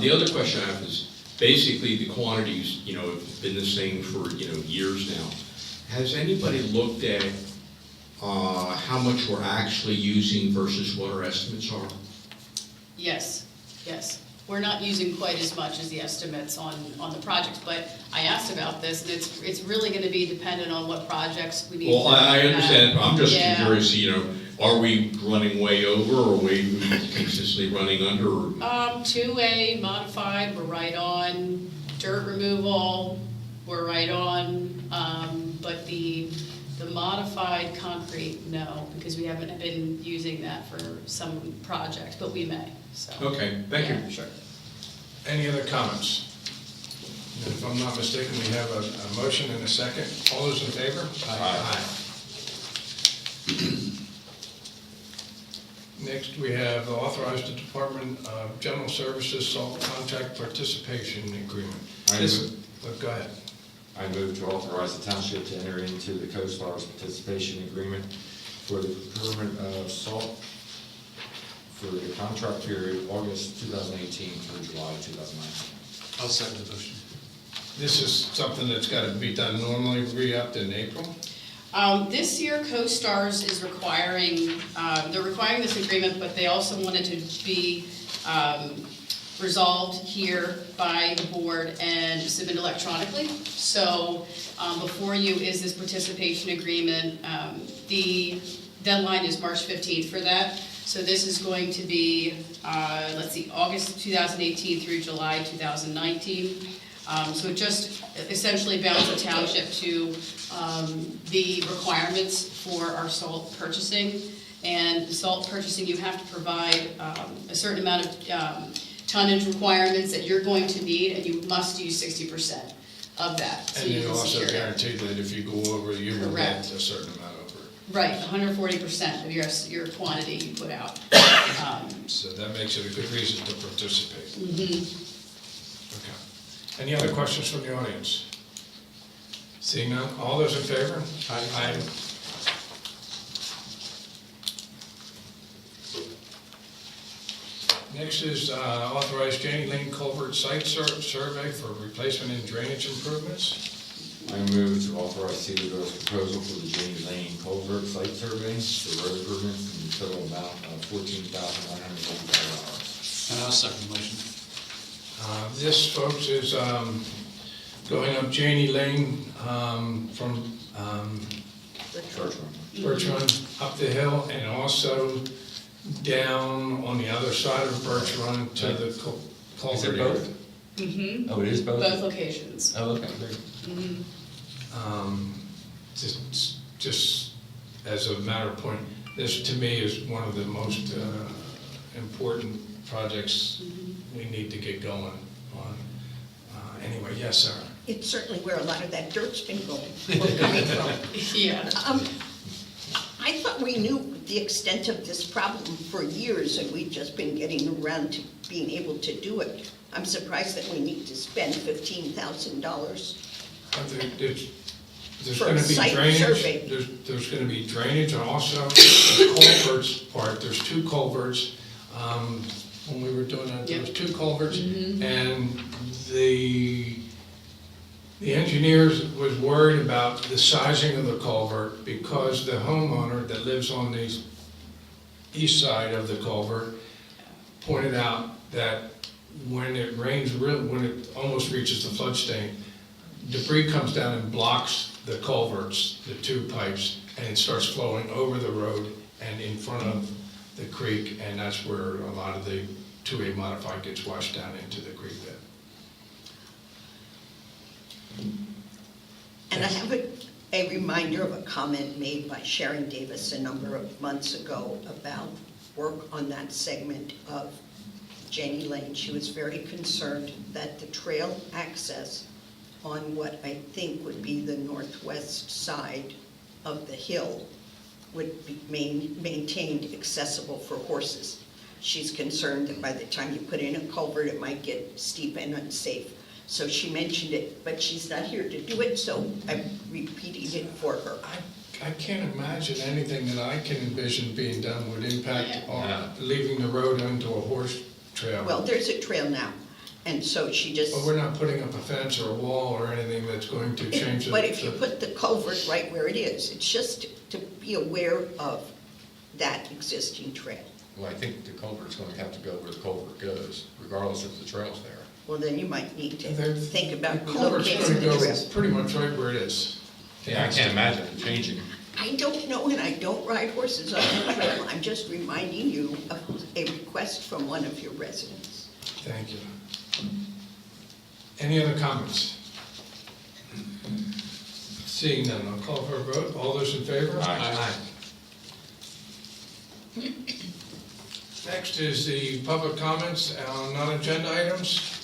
Speaker 12: The other question I have is, basically, the quantities, you know, have been the same for, you know, years now. Has anybody looked at how much we're actually using versus what our estimates are?
Speaker 7: Yes, yes. We're not using quite as much as the estimates on the projects, but I asked about this, and it's really gonna be dependent on what projects we need.
Speaker 12: Well, I understand, I'm just
Speaker 7: Yeah.
Speaker 12: curious, you know, are we running way over, or are we consistently running under?
Speaker 7: 2A modified, we're right on. Dirt removal, we're right on. But the modified concrete, no, because we haven't been using that for some projects, but we may, so.
Speaker 12: Okay, thank you.
Speaker 7: Yeah, sure.
Speaker 2: any other comments? And if I'm not mistaken, we have a motion and a second. All those in favor? Aye. Next, we have authorized the Department of General Services Salt Contract Participation Agreement. Go ahead.
Speaker 4: I move to authorize the township to enter into the CoStar's participation agreement for the procurement of salt for the contract period August 2018 through July 2019.
Speaker 13: I'll second the motion.
Speaker 2: This is something that's got to be done normally, re-upped in April.
Speaker 7: This year, CoStars is requiring, they're requiring this agreement, but they also wanted to be resolved here by the board and submitted electronically. So before you is this participation agreement. The deadline is March 15th for that. So this is going to be, let's see, August 2018 through July 2019. So it just essentially bounds the township to the requirements for our salt purchasing. And the salt purchasing, you have to provide a certain amount of tonnage requirements that you're going to need, and you must use 60% of that. So
Speaker 2: And
Speaker 7: you
Speaker 2: you
Speaker 7: can
Speaker 2: also
Speaker 7: secure that.
Speaker 2: guarantee that if you go over, you will get
Speaker 7: Correct.
Speaker 2: a certain amount over.
Speaker 7: Right, 140% of your quantity you put out.
Speaker 2: So that makes it a good reason to participate.
Speaker 7: Mhm.
Speaker 2: Okay. Any other questions from the audience? Seeing none, all those in favor? Aye. Next is authorize Janie Lane Culvert Site Survey for replacement and drainage improvements.
Speaker 4: I move to authorize Cedarville's proposal for the James Lane Culvert Site Survey for road improvements in the total amount of $14,985.
Speaker 13: And I'll second the motion.
Speaker 2: This, folks, is going up Janie Lane from Birch Run up the hill, and also down on the other side of Birch Run to the culvert.
Speaker 4: Is it both?
Speaker 7: Mhm.
Speaker 4: Oh, it is both?
Speaker 7: Both locations.
Speaker 4: Oh, okay, great.
Speaker 7: Mhm.
Speaker 2: Just as a matter of point, this to me is one of the most important projects we need to get going on. Anyway, yes, sir.
Speaker 5: It's certainly where a lot of that dirt's been going, or coming from.
Speaker 7: Yeah.
Speaker 5: I thought thought we knew the extent of this problem for years, and we've just been getting around to being able to do it. I'm surprised that we need to spend $15,000.
Speaker 2: There's
Speaker 5: For
Speaker 2: gonna
Speaker 5: a
Speaker 2: be
Speaker 5: site
Speaker 2: drainage,
Speaker 5: survey.
Speaker 2: there's gonna be drainage, and also the culverts part, there's 2 culverts. When we were doing that, there was 2 culverts, and the engineers was worried about the sizing of the culvert, because the homeowner that lives on the east side of the culvert pointed out that when it rains, when it almost reaches the flood stain, debris comes down and blocks the culverts, the 2 pipes, and it starts flowing over the road and in front of the creek, and that's where a lot of the 2A modified gets washed down into the creek bed.
Speaker 5: And I have a reminder of a comment made by Sharon Davis a number of months ago about work on that segment of Jenny Lane. She was very concerned that the trail access on what I think would be the northwest side of the hill would be maintained accessible for horses. She's concerned that by the time you put in a culvert, it might get steep and unsafe. So she mentioned it, but she's not here to do it, so I'm repeating it for her.
Speaker 2: I can't imagine anything that I can envision being done would impact on leaving the road onto a horse trail.
Speaker 5: Well, there's a trail now, and so she just...
Speaker 2: But we're not putting up a fence or a wall or anything that's going to change it.
Speaker 5: But if you put the culvert right where it is, it's just to be aware of that existing trail.
Speaker 4: Well, I think the culvert's going to have to go where the culvert goes, regardless if the trail's there.
Speaker 5: Well, then you might need to
Speaker 2: There's-
Speaker 5: think about
Speaker 2: The culvert's
Speaker 5: relocating
Speaker 2: going to
Speaker 5: the
Speaker 2: go
Speaker 5: trail.
Speaker 2: pretty much right where it is.
Speaker 4: Yeah, I can't imagine it changing.
Speaker 5: I don't know, and I don't ride horses on the trail. I'm just reminding you of a request from one of your residents.
Speaker 2: Thank you. Any other comments? Seeing none, I'll call for a vote. All those in favor?
Speaker 4: Aye.
Speaker 2: Next is the public comments on non-agenda items.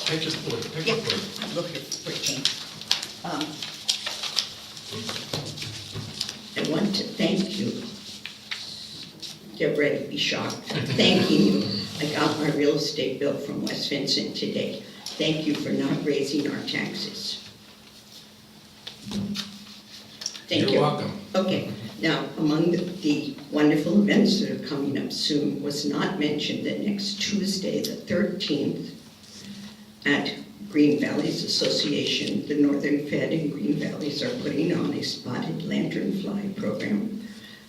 Speaker 2: Take your board, pick
Speaker 5: Yeah,
Speaker 2: your board.
Speaker 5: I'm looking for 14.
Speaker 6: I want to thank you. Get ready to be shocked. Thanking you. I got my real estate bill from West Vincent today. Thank you for not raising our taxes. Thank you.
Speaker 2: You're welcome.
Speaker 6: Okay, now, among the wonderful events that are coming up soon was not mentioned that next Tuesday, the 13th, at Green Valleys Association, the Northern Fed and Green Valleys are putting on a spotted lanternfly program.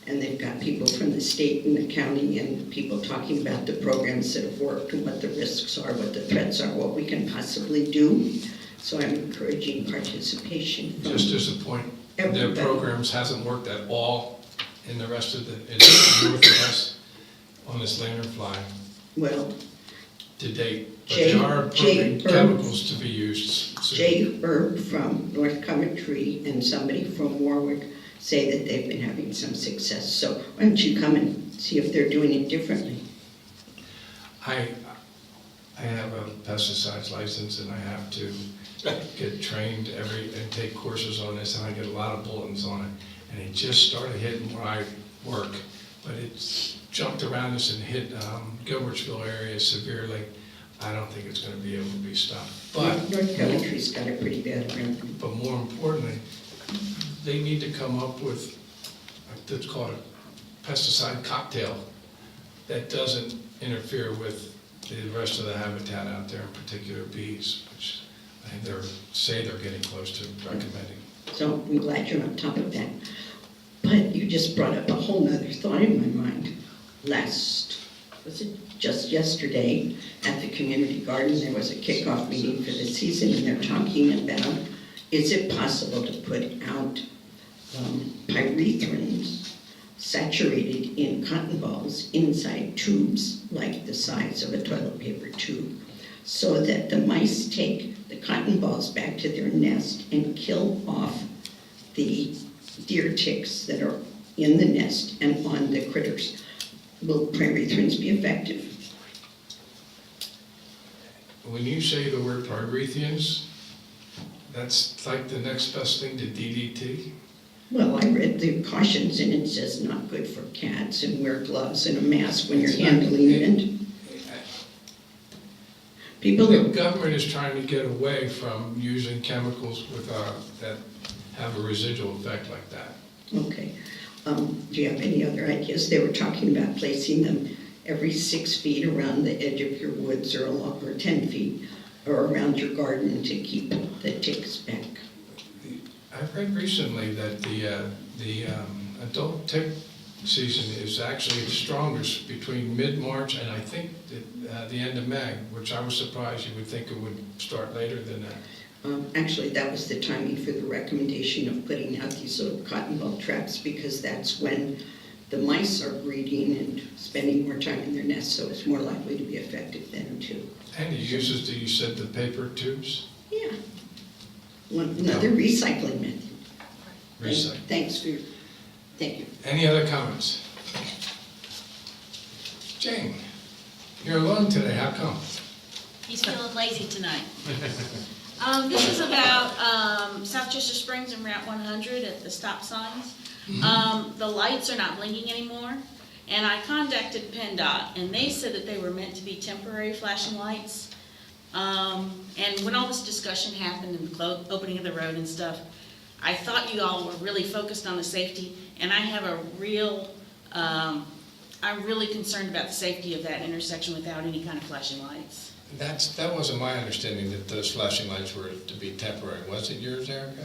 Speaker 6: And they've got people from the state and the county and people talking about the programs that have worked and what the risks are, what the threats are, what we can possibly do. So I'm encouraging participation from
Speaker 2: Just as a point, their
Speaker 6: everybody.
Speaker 2: programs hasn't worked at all in the rest of in north of us on this lanternfly
Speaker 6: Well,
Speaker 2: to date. But
Speaker 6: Jay-
Speaker 2: there are
Speaker 6: Jay
Speaker 2: approved
Speaker 6: Herb-
Speaker 2: chemicals to be used. soon.
Speaker 6: Jay Herb from North Coventry and somebody from Warwick say that they've been having some success. So why don't you come and see if they're doing it differently?
Speaker 2: I have a pesticides license and I have to get trained and take courses on this, and I get a lot of bulletins on it. And it just started hitting where I work, but it's jumped around us and hit Gilbertsville area severely. I don't think it's going to be able to be stopped. But
Speaker 6: North Coventry's got it pretty bad around.
Speaker 2: But more importantly, they need to come up with, that's called a pesticide cocktail that doesn't interfere with the rest of the habitat out there, in particular bees, which I think they're getting close to recommending.
Speaker 6: So I'm glad you're on top of that. But you just brought up a whole nother thought in my mind. Was it just yesterday, at the community garden, there was a kickoff meeting for the season, and they're talking about, is it possible to put out pyrethrins saturated in cotton balls inside tubes like the size of a toilet paper tube, so that the mice take the cotton balls back to their nest and kill off the deer ticks that are in the nest and on the critters. Will pyrethrins be effective?
Speaker 2: When you say the word pyrethrins, That's like the next best thing to DDT?
Speaker 6: Well, I read the cautions and it says not good for cats and wear gloves and a mask when you're
Speaker 2: It's not-
Speaker 6: handling it. People
Speaker 2: The
Speaker 6: are,
Speaker 2: government is trying to get away from using chemicals that have a residual effect like that.
Speaker 6: okay. Do you have any other ideas? They were talking about placing them every 6 feet around the edge of your woods or 10 feet or around your garden to keep the ticks back.
Speaker 2: I've read recently that the adult tick season is actually the strongest between mid-March and I think the end of May, which I was surprised. You would think it would start later than that.
Speaker 6: Actually, that was the timing for the recommendation of putting out these little cotton ball traps because that's when the mice are breeding and spending more time in their nests, so it's more likely to be effective then too.
Speaker 2: And he uses, you said, the paper tubes?
Speaker 6: Yeah. Another recycling method.
Speaker 2: Recycle.
Speaker 6: Thank you.
Speaker 2: Any other comments? Jane, you're alone today, how come?
Speaker 15: He's feeling lazy tonight. This is about South Chester Springs and Route 100 at the stop signs. The lights are not blinking anymore, and I contacted PennDOT, and they said that they were meant to be temporary flashing lights. And when all this discussion happened and the opening of the road and stuff, I thought you all were really focused on the safety, and I have a real, I'm really concerned about the safety of that intersection without any kind of flashing lights.
Speaker 2: That wasn't my understanding that those flashing lights were to be temporary. Was it yours, Erica?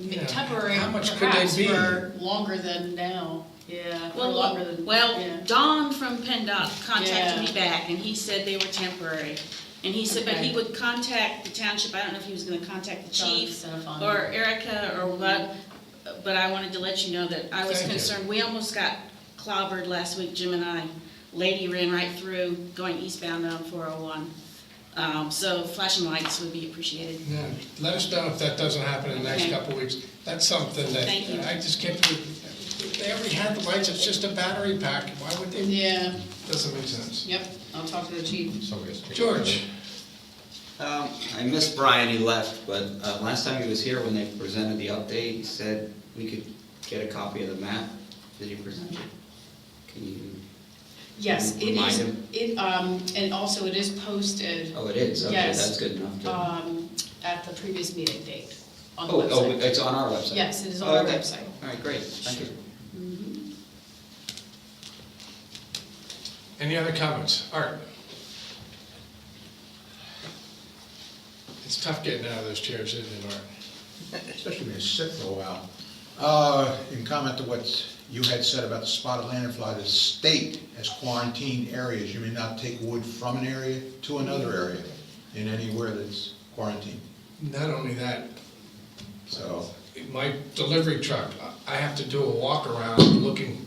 Speaker 2: Yeah,
Speaker 7: Temporary,
Speaker 2: how much could they
Speaker 7: perhaps,
Speaker 2: be?
Speaker 7: for longer than now. Yeah, for longer than. yeah.
Speaker 15: Don from PennDOT contacted
Speaker 7: Yeah.
Speaker 15: me back, and he said they were temporary. And he said, but he would contact the township, I don't know if he was gonna contact the chief or Erica or what, but I wanted to let you know that I was
Speaker 2: Thank you.
Speaker 15: concerned. We almost got clobbered last week, Jim and I. Lady ran right through, going eastbound on 401. So flashing lights would be appreciated.
Speaker 2: Yeah, let us know if that doesn't happen in the next
Speaker 15: Okay.
Speaker 2: couple of weeks. That's something that,
Speaker 15: Thank you.
Speaker 2: I just can't believe, they already had the lights, it's just a battery pack. Why would they?
Speaker 7: Yeah,
Speaker 2: Doesn't make sense.
Speaker 7: yep, I'll talk to the chief.
Speaker 2: George?
Speaker 1: I missed Brian, he left, but last time he was here when they presented the update, he said we could get a copy of the map. Did he present it? Can you?
Speaker 7: Yes, it
Speaker 1: Remind
Speaker 7: is,
Speaker 1: him.
Speaker 7: and also it is posted.
Speaker 1: Oh, it is? Okay,
Speaker 7: Yes.
Speaker 1: that's good enough to.
Speaker 7: At the previous meeting date on the
Speaker 1: Oh,
Speaker 7: website.
Speaker 1: it's on our website?
Speaker 7: Yes, it is on
Speaker 1: Oh,
Speaker 7: our
Speaker 1: okay.
Speaker 7: website.
Speaker 1: All right, great, thank you.
Speaker 2: Any other comments? Art? It's tough getting out of those chairs, isn't it, Art?
Speaker 9: Especially when you sit for a while. In comment to what you had said about the spotted lanternfly, the state has quarantined areas. You may not take wood from an area to another area in anywhere that's quarantined.
Speaker 2: Not only that,
Speaker 9: So,
Speaker 2: my delivery truck, I have to do a walk around looking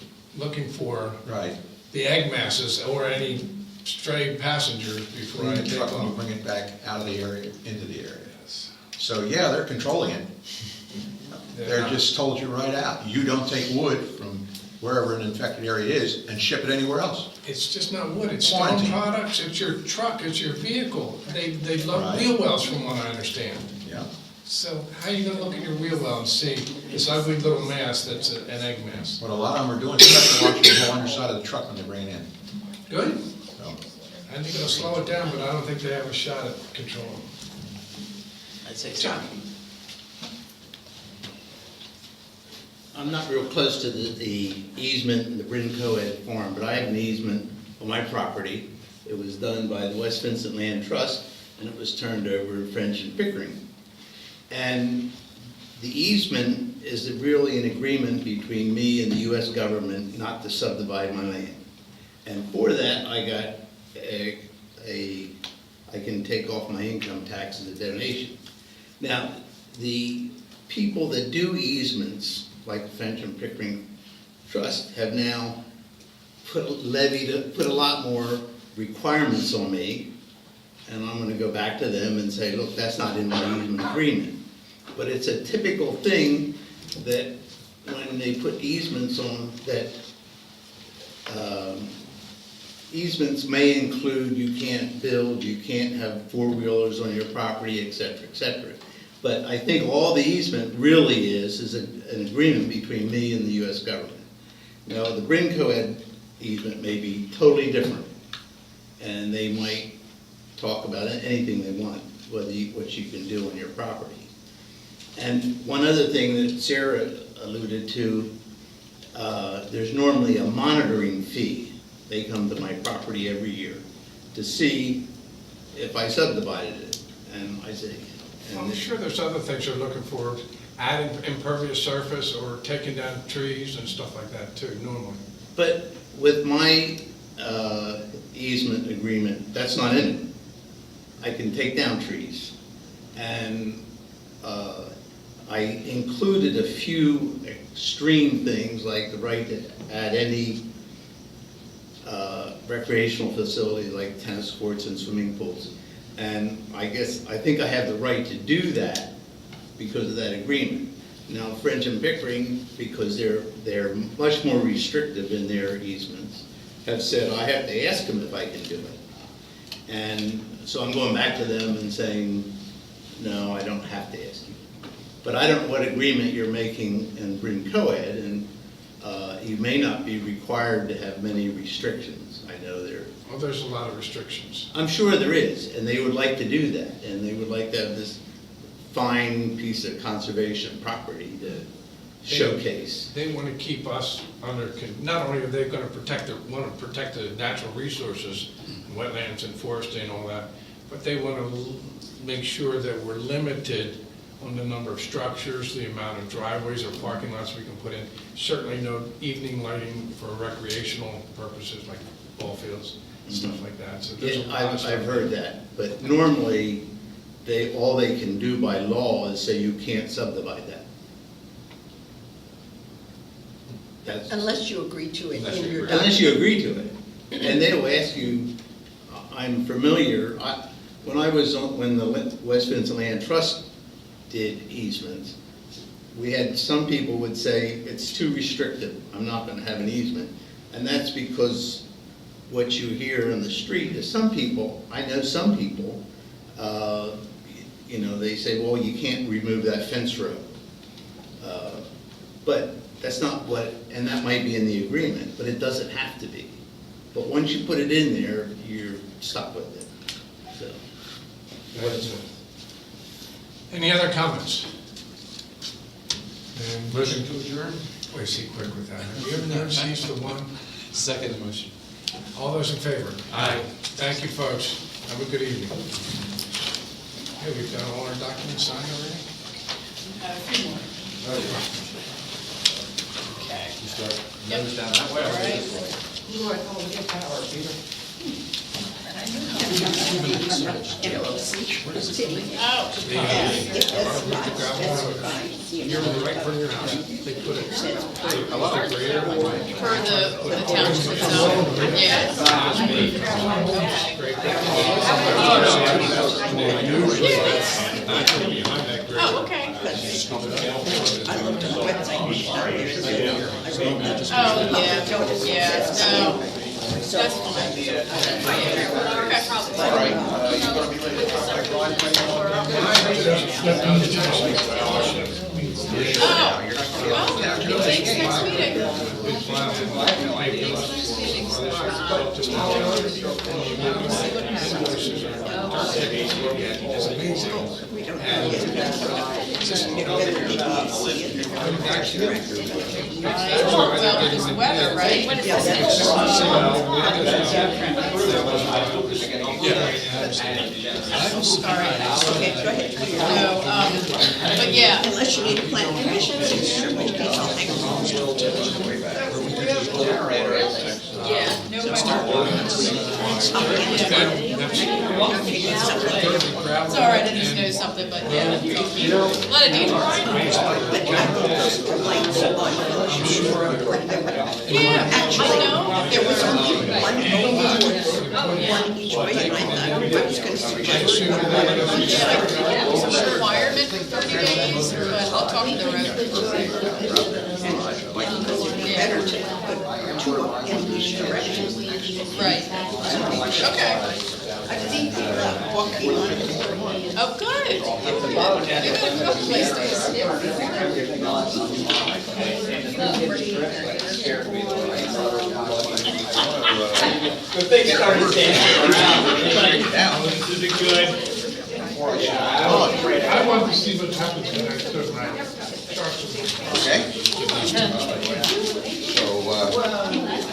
Speaker 2: for
Speaker 9: right.
Speaker 2: the egg masses or any stray passengers before I
Speaker 9: Clean the
Speaker 2: take
Speaker 9: truck and
Speaker 2: off.
Speaker 9: bring it back out of the area, into the area. So, yeah, they're controlling it. They're just told you right out, you don't take wood from wherever an infected area is and ship it anywhere else.
Speaker 2: It's just not wood, it's stone
Speaker 9: Quarantine.
Speaker 2: products, it's your truck, it's your vehicle. They love
Speaker 9: Right.
Speaker 2: wheel wells from what I understand.
Speaker 9: Yeah.
Speaker 2: So how are you gonna look at your wheel well and see this ugly little mass that's an egg mass?
Speaker 9: What a lot of them are doing is pressure washing the whole underside of the truck when they bring it in.
Speaker 2: Good.
Speaker 9: So,
Speaker 2: I think it'll slow it down, but I don't think they have a shot at controlling.
Speaker 1: I'd say
Speaker 2: John?
Speaker 8: I'm not real close to the easement in the Bryn Coed farm, but I have an easement on my property. It was done by the West Vincent Land Trust, and it was turned over to French and Pickering. And the easement is really an agreement between me and the US government not to subdivide my land. And for that, I got I can take off my income tax as a donation. Now, the people that do easements, like the French and Pickering Trust, have now put a lot more requirements on me, and I'm gonna go back to them and say, look, that's not in my easement agreement. But it's a typical thing that when they put easements on that, easements may include you can't build, you can't have four-wheelers on your property, et cetera, et cetera. But I think all the easement really is an agreement between me and the US government. Now, the Bryn Co-ed easement may be totally different, and they might talk about anything they want, what you can do on your property. And one other thing that Sarah alluded to, there's normally a monitoring fee. They come to my property every year to see if I subdivided it. And I say,
Speaker 2: I'm sure there's other things they're looking for, adding impervious surface or taking down trees and stuff like that too, normally.
Speaker 8: but with my easement agreement, that's not in it. I can take down trees. And I included a few extreme things, like the right to add any recreational facilities like tennis courts and swimming pools. And I think I have the right to do that because of that agreement. Now, French and Pickering, because they're much more restrictive in their easements, have said I have to ask them if I can do it. And so I'm going back to them and saying, no, I don't have to ask you. But I don't know what agreement you're making in Bryn Co-ed, and you may not be required to have many restrictions. I know there.
Speaker 2: Well, there's a lot of restrictions.
Speaker 8: I'm sure there is, and they would like to do that, and they would like to have this fine piece of conservation property to showcase.
Speaker 2: They want to keep us under, not only are they going to want to protect the natural resources, wetlands and forestry and all that, but they want to make sure that we're limited on the number of structures, the amount of driveways or parking lots we can put in. Certainly no evening lighting for recreational purposes like ball fields, stuff like that. So there's a lot of stuff.
Speaker 8: I've heard that, but normally, all they can do by law is say you can't subdivide that.
Speaker 5: Unless you agree to it in your
Speaker 8: Unless you agree to it. And they'll ask you, I'm familiar, when the West Vincent Land Trust did easements, we had some people would say, it's too restrictive, I'm not gonna have an easement. And that's because what you hear on the street is some people, I know some people, they say, well, you can't remove that fence row. But that's not and that might be in the agreement, but it doesn't have to be. But once you put it in there, you're stuck with it. So, what it's worth.
Speaker 2: Any other comments?
Speaker 4: Motion to adjourn?
Speaker 2: Boy, is he quick with that. Have you ever noticed he's the one?
Speaker 13: Second motion.
Speaker 2: All those in favor?
Speaker 4: Aye.
Speaker 2: Thank you, folks. Have a good evening. Hey, we've got all our documents signed already?
Speaker 7: A few more.
Speaker 4: Okay. You start,
Speaker 7: Yep.
Speaker 4: nose down that way.
Speaker 7: All right.
Speaker 4: Who do I call to get power, Peter?
Speaker 7: Oh,
Speaker 2: You're right for your house. They put it.
Speaker 7: for the township itself, yeah. Oh, okay. Oh, yeah, no, that's fine. Oh, well, thanks next meeting. Well, it's the weather, right? What is but yeah.
Speaker 5: Unless you need a plan commission, in which case I'll hang on.
Speaker 7: Yeah, no.
Speaker 2: travel.
Speaker 7: It's all right, I just know something, but yeah, it's all good. A lot of details.
Speaker 2: I'm sure.
Speaker 7: Yeah,
Speaker 5: Actually,
Speaker 7: I know.
Speaker 5: there was only one each way, and I was gonna
Speaker 2: I
Speaker 5: suggest.
Speaker 2: assume that
Speaker 7: Yeah, was there a requirement for 30 days, but I'll talk to the residents.
Speaker 5: Better to put two in each direction.
Speaker 7: Right. Okay.
Speaker 5: I think walking on it.
Speaker 7: Oh, good. Maybe a couple place days.
Speaker 3: Good thing started dancing around. This is a good.
Speaker 2: I want to see what happens when I took my charts.
Speaker 9: Okay. So,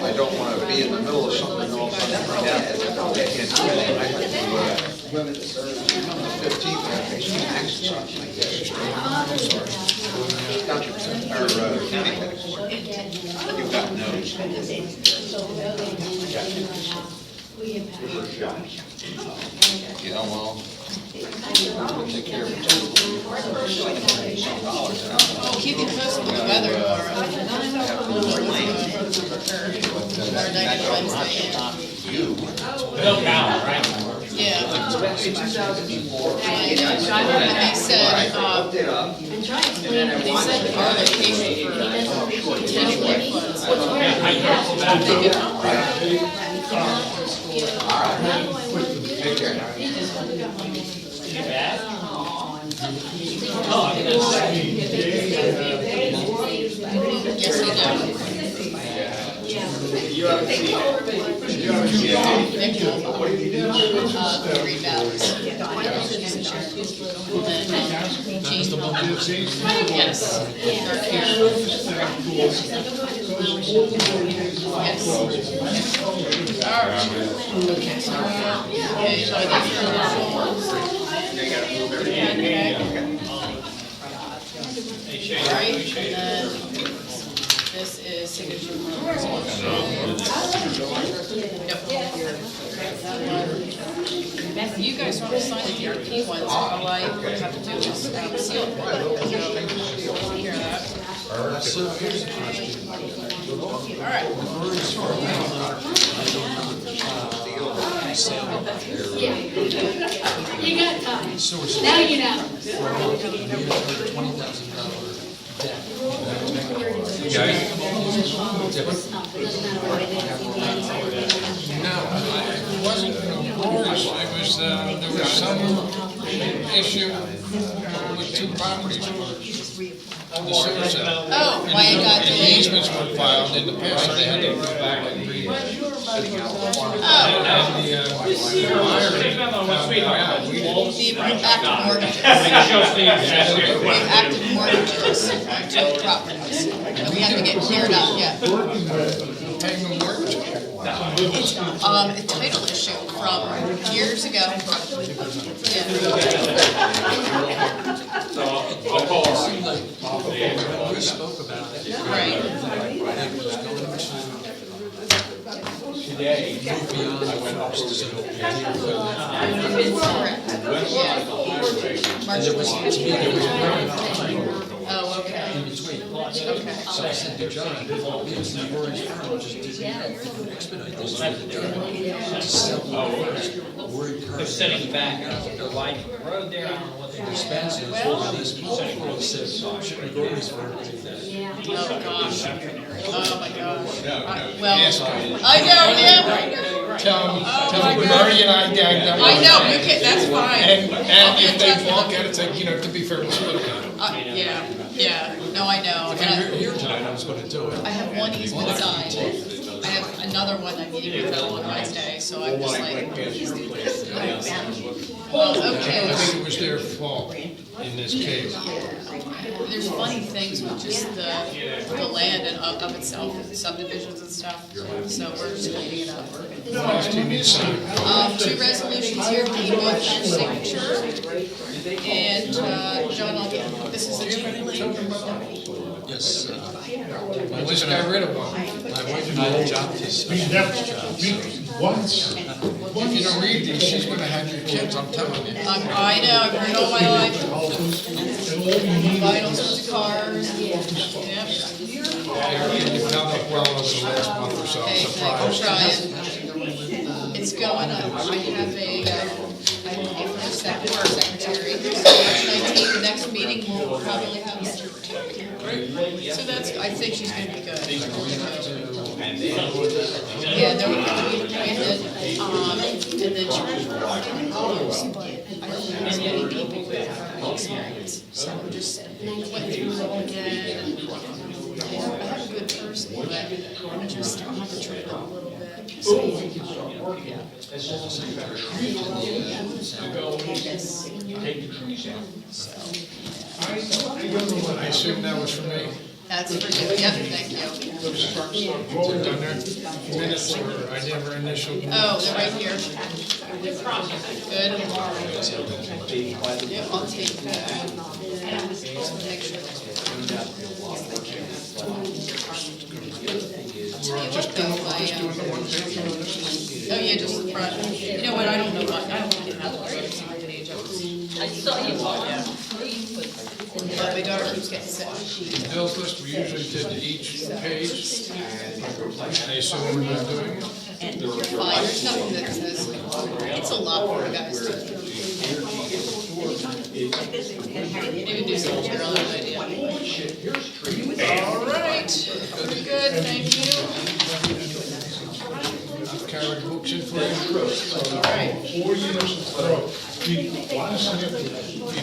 Speaker 9: I don't want to be in the middle of something and all of a sudden bring out that I can't do anything. I have to, 15th, I think, some access on like this. Township, or, county tax. You've got no's. Yeah, well, I'll take care of it.
Speaker 7: Oh, keep you posted with the weather tomorrow. Or next Wednesday,
Speaker 3: Bill Cowan, right?
Speaker 7: yeah. And they said, our location for potential floods.
Speaker 9: Take care.
Speaker 7: Yes, they do.
Speaker 3: You haven't seen it.
Speaker 7: Green Valleys. Yes. Yes. All right. Okay, so, are they all right, and then this is signature. Yep. You guys want to sign the DRP ones, all I have to do is seal it. Take care of that.
Speaker 13: So here's a question.
Speaker 7: All right.
Speaker 11: You got time.
Speaker 13: Sewer
Speaker 11: Now you know.
Speaker 13: for a $20,000 debt.
Speaker 2: No, it wasn't yours, it was, there was some issue with two properties on the sewer cell.
Speaker 7: Oh, why it got
Speaker 2: And the
Speaker 7: delayed?
Speaker 2: easements were filed in the past, so they had to go back and read it.
Speaker 7: Oh,
Speaker 2: And the buyer found out. We didn't.
Speaker 7: the active mortgages. The active mortgages on two properties. And we have to get cleared up, yeah.
Speaker 2: Paying the mortgage?
Speaker 7: A title issue from years ago. Yeah.
Speaker 13: It seemed like when we spoke about it,
Speaker 7: Right.
Speaker 13: it was going to move beyond the first, so the idea of
Speaker 7: Correct.
Speaker 13: and there was, to me, there was a
Speaker 7: Oh, okay.
Speaker 13: in between.
Speaker 7: Okay.
Speaker 13: So I said to John, we have some Warren's firm, just expedite this to sell the first. We're encouraging.
Speaker 3: They're sitting back, they're lighting the road there, I don't know what they're doing.
Speaker 13: Expenses for this, he said, should we go to this firm?
Speaker 7: Oh, gosh. Oh, my gosh. Well,
Speaker 2: Yes,
Speaker 7: I know, yeah.
Speaker 2: Tell
Speaker 7: Oh,
Speaker 2: them
Speaker 7: my
Speaker 2: Murray and I gagged up.
Speaker 7: I know, you can, that's fine.
Speaker 2: And if they balk at it, say, you know, to be fair, we'll split it.
Speaker 7: Yeah, yeah, no, I know.
Speaker 13: If
Speaker 7: And
Speaker 13: you're here tonight, I was gonna do it.
Speaker 7: I have one easement signed. I have another one I'm meeting with on Wednesday, so I'm just like, well,
Speaker 2: I
Speaker 7: okay.
Speaker 2: think it was their fault in this case.
Speaker 7: There's funny things with just the land and of itself, subdivisions and stuff, so we're just cleaning it up.
Speaker 2: What do you need to sign?
Speaker 7: Two resolutions here, need both your signature, and, John, I'll get, this is the chain link.
Speaker 13: Yes,
Speaker 2: I just got rid of one.
Speaker 13: my wife and I had a job to special job, so
Speaker 2: If you don't read these, she's gonna have your kids, I'm telling you.
Speaker 7: I know, I've heard all my life. Vitals to cars, yep.
Speaker 2: You've held up well over the last month or so, I'm
Speaker 7: Okay,
Speaker 2: surprised.
Speaker 7: I'm trying. It's going up. I have a secretary. So March 19th, the next meeting, we'll probably have Mr. So that's, I think she's gonna be good. Yeah, they're gonna be appointed, and then she but I don't think there's many people that have experience. So I'm just went through it again. I have a good person, but I'm just concentrating a little bit. So, yeah.
Speaker 2: I assume that was for me.
Speaker 7: That's for you, yep, thank you.
Speaker 2: Done there? Minutes or I never initialed.
Speaker 7: Oh, they're right here. Good. Yep, I'll take that. Make sure that's
Speaker 2: We're just doing the one page on this.
Speaker 7: Oh, yeah, just the front. You know what, I don't know what, I don't think it has a page.
Speaker 11: I saw you on.
Speaker 7: But my daughter keeps getting sick.
Speaker 2: The bills list, we usually did each page. I assume we're not doing it.
Speaker 7: Fine, there's nothing that says, it's a lot for you guys to do. Maybe do some general idea. All right, very good, thank you.
Speaker 2: I've carried books in for you.
Speaker 7: All right.
Speaker 2: You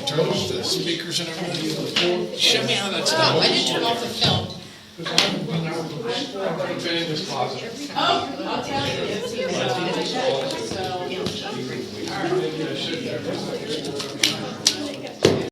Speaker 2: turn off the speakers and everything. Show me how that's
Speaker 7: Oh,
Speaker 2: done.
Speaker 7: I did turn off the film.
Speaker 2: Van is positive.
Speaker 7: Oh, I'll tell you. So, all right.